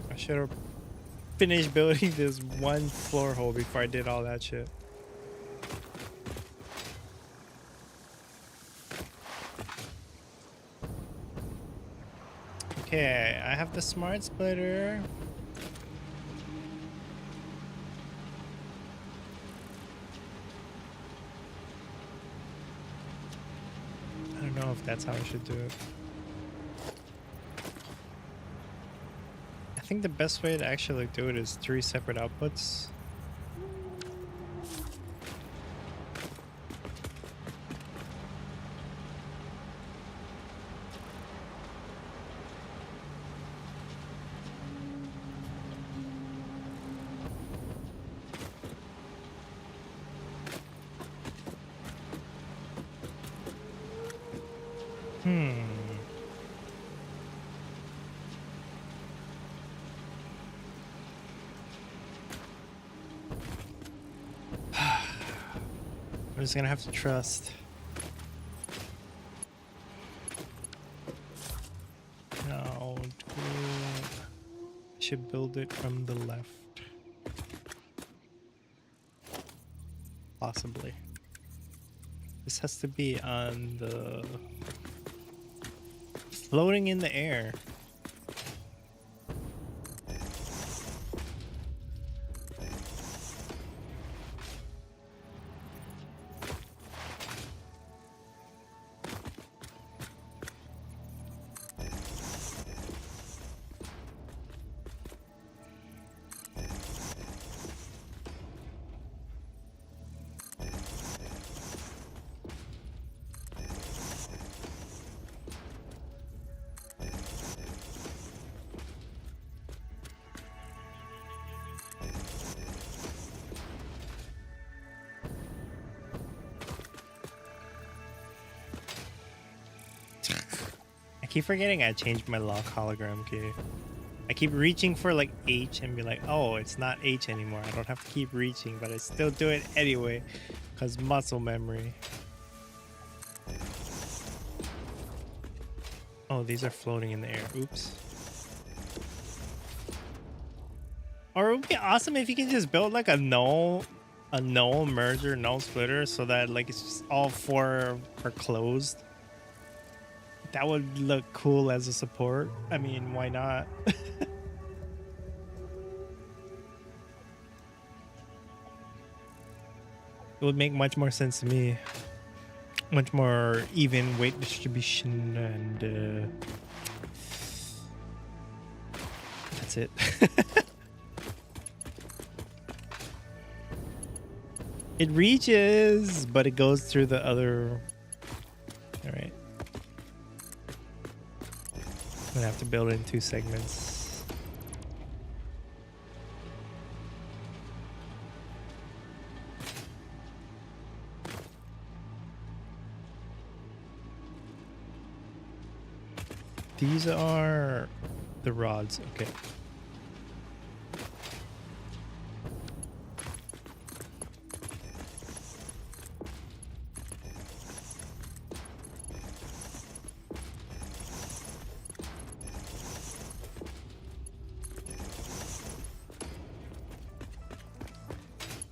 I should have finished building this one floor hole before I did all that shit. Okay, I have the smart splitter. I don't know if that's how I should do it. think the best way to actually do it is 3 separate outputs. I'm just gonna have to trust. Now, I should build it from the left. Possibly. This has to be on the floating in the air. I keep forgetting I changed my lock hologram key. I keep reaching for like H and be like, oh, it's not H anymore. I don't have to keep reaching, but I still do it anyway because muscle memory. Oh, these are floating in the air. Oops. Or it would be awesome if you can just build like a null merger, null splitter, so that like it's just all 4 are closed. That would look cool as a support. I mean, why not? It would make much more sense to me. Much more even weight distribution, and that's it. It reaches, but it goes through the other. All right. I'm gonna have to build it in 2 segments. These are the rods. Okay.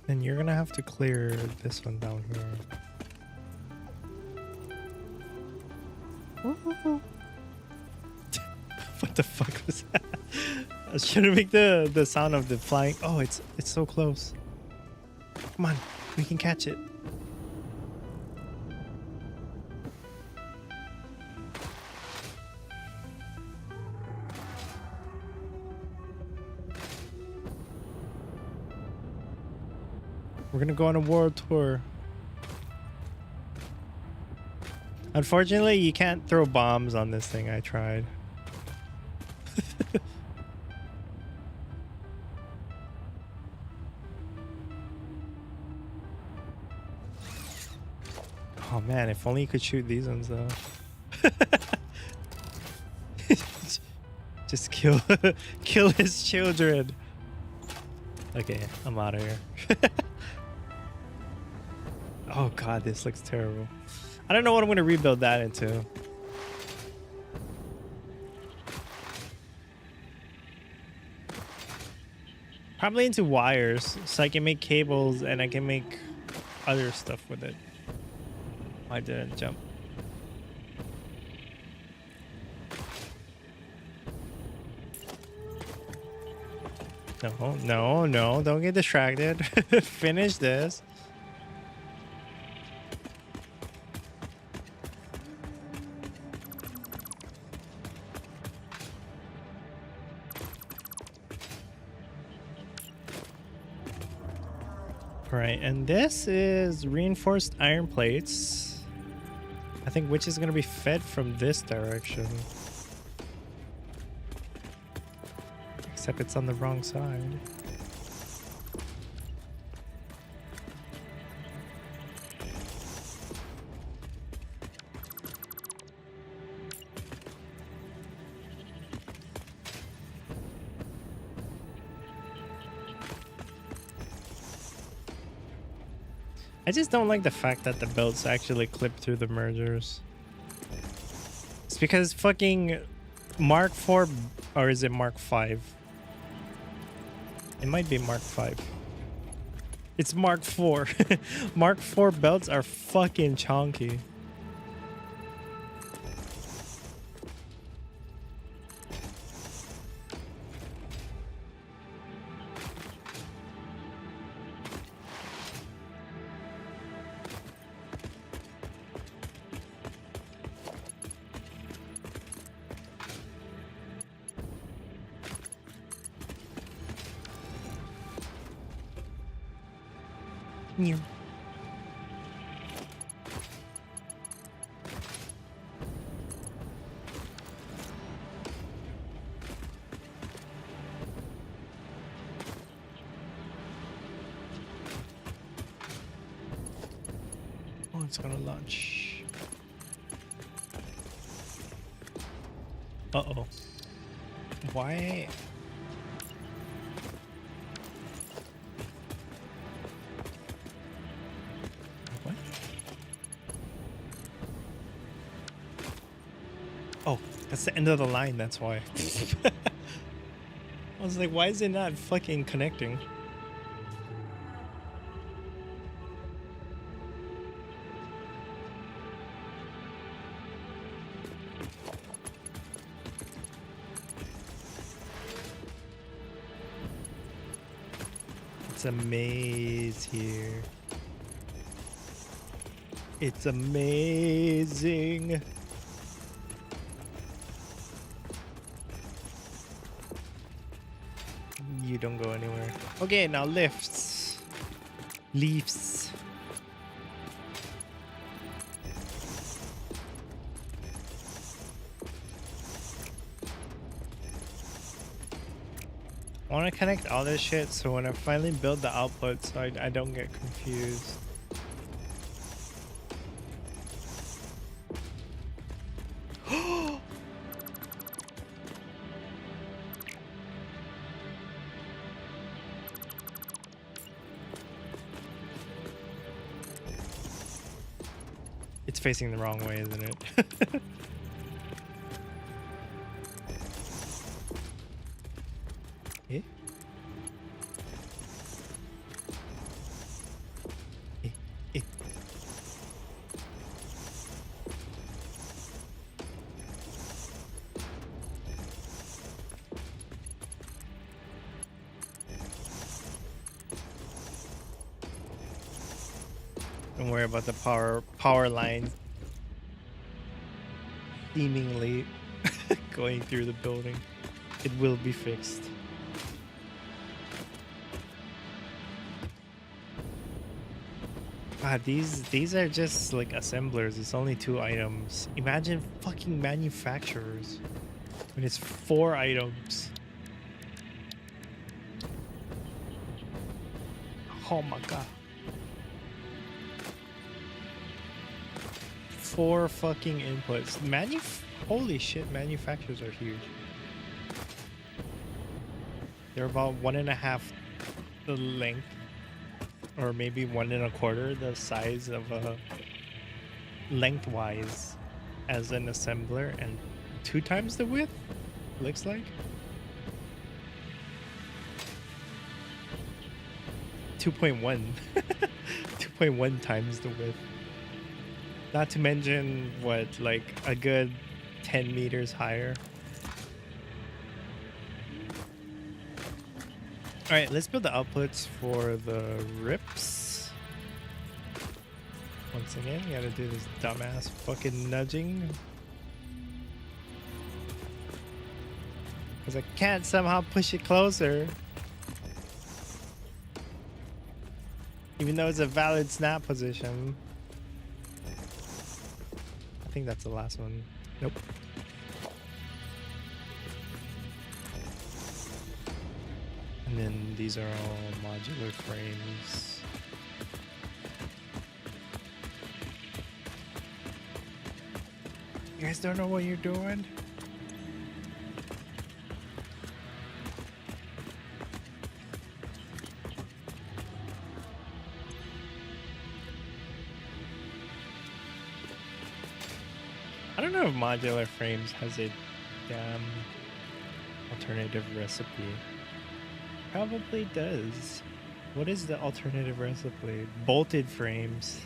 And you're gonna have to clear this one down here. What the fuck was that? I was trying to make the sound of the flying. Oh, it's so close. Come on, we can catch it. We're gonna go on a world tour. Unfortunately, you can't throw bombs on this thing. I tried. Oh man, if only you could shoot these ones though. Just kill his children. Okay, I'm out of here. Oh god, this looks terrible. I don't know what I'm gonna rebuild that into. Probably into wires, so I can make cables and I can make other stuff with it. I didn't jump. No, don't get distracted. Finish this. Right, and this is reinforced iron plates. I think which is going to be fed from this direction. Except it's on the wrong side. I just don't like the fact that the belts actually clip through the mergers. It's because fucking Mark 4, or is it Mark 5? It might be Mark 5. It's Mark 4. Mark 4 belts are fucking chonky. Yeah. Oh, it's gonna launch. Uh-oh. Why? What? Oh, that's the end of the line, that's why. I was like, why is it not fucking connecting? It's a maze here. It's amazing. You don't go anywhere. Okay, now lifts. Leaves. I want to connect all this shit so when I finally build the outputs, I don't get confused. It's facing the wrong way, isn't it? Eh? Eh, eh. Don't worry about the power lines seemingly going through the building. It will be fixed. God, these are just like assemblers. It's only 2 items. Imagine fucking manufacturers when it's 4 items. Oh my god. 4 fucking inputs. Holy shit, manufacturers are huge. They're about 1.5 the length, or maybe 1 1/4 the size of a lengthwise as an assembler, and 2 times the width, looks like. 2.1. 2.1 times the width. Not to mention, what, like a good 10 meters higher. All right, let's build the outputs for the rips. Once again, you gotta do this dumbass fucking nudging. Because I can't somehow push it closer. Even though it's a valid snap position. I think that's the last one. Nope. And then these are all modular frames. You guys don't know what you're doing? I don't know if modular frames has a damn alternative recipe. Probably does. What is the alternative recipe? Bolted frames.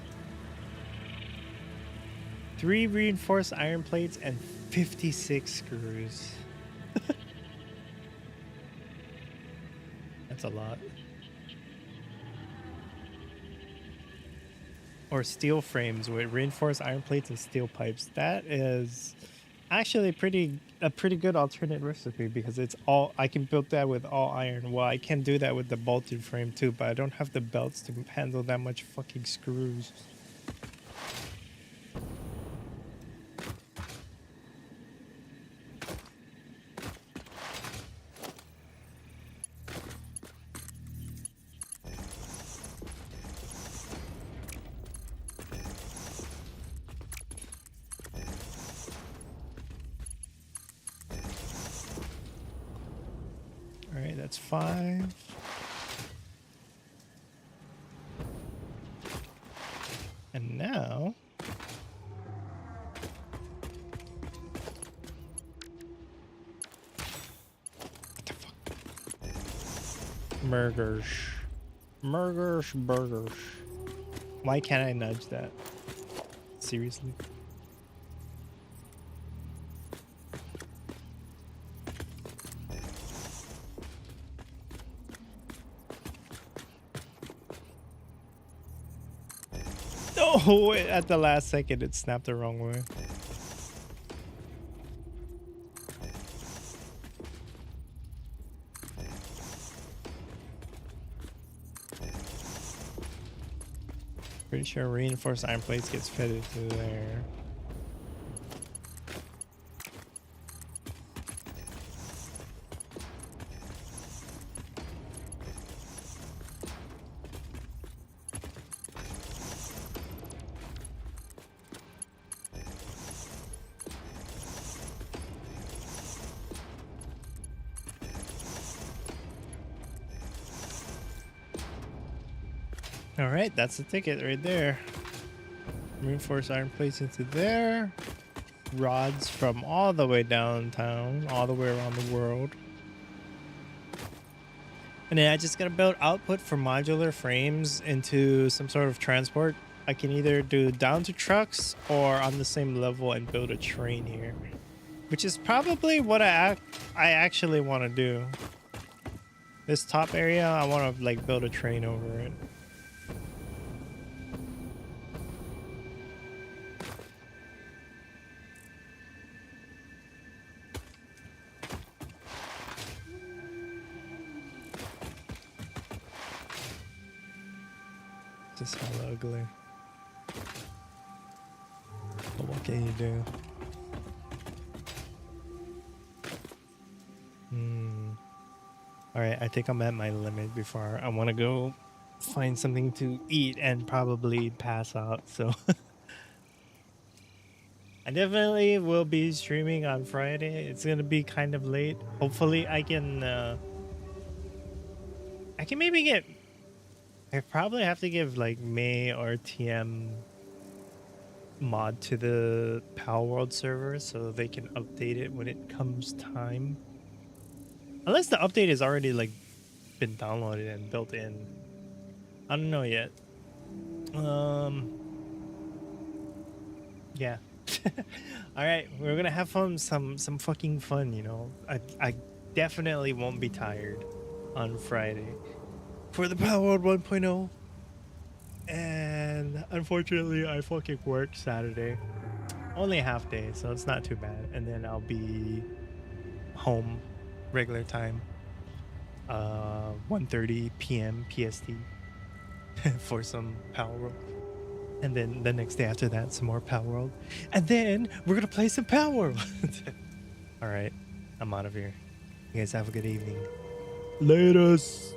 3 reinforced iron plates and 56 screws. That's a lot. Or steel frames with reinforced iron plates and steel pipes. That is actually a pretty good alternate recipe because it's all I can build that with all iron. Well, I can do that with the bolted frame too, but I don't have the belts to handle that much fucking screws. All right, that's 5. And now what the fuck? Burgers. Why can't I nudge that? Seriously? Oh, at the last second, it snapped the wrong way. Pretty sure reinforced iron plates gets fitted to there. All right, that's the ticket right there. Reinforced iron plates into there. Rods from all the way downtown, all the way around the world. And then I just gotta build output for modular frames into some sort of transport. I can either do down to trucks or on the same level and build a train here. Which is probably what I actually want to do. This top area, I want to like build a train over it. Just hella ugly. But what can you do? Alright, I think I'm at my limit before I want to go find something to eat and probably pass out, so I definitely will be streaming on Friday. It's gonna be kind of late. Hopefully I can maybe get I probably have to give like May or TM mod to the PALWORLD server so they can update it when it comes time. Unless the update is already like been downloaded and built in. I don't know yet. Yeah. All right, we're gonna have some fucking fun, you know. I definitely won't be tired on Friday for the PALWORLD 1.0. And unfortunately, I fucking work Saturday. Only a half day, so it's not too bad. And then I'll be home regular time. 1:30 p.m. PST. for some Power World. And then the next day after that, some more Power World. And then we're going to play some Power World. All right. I'm out of here. You guys have a good evening. Latest.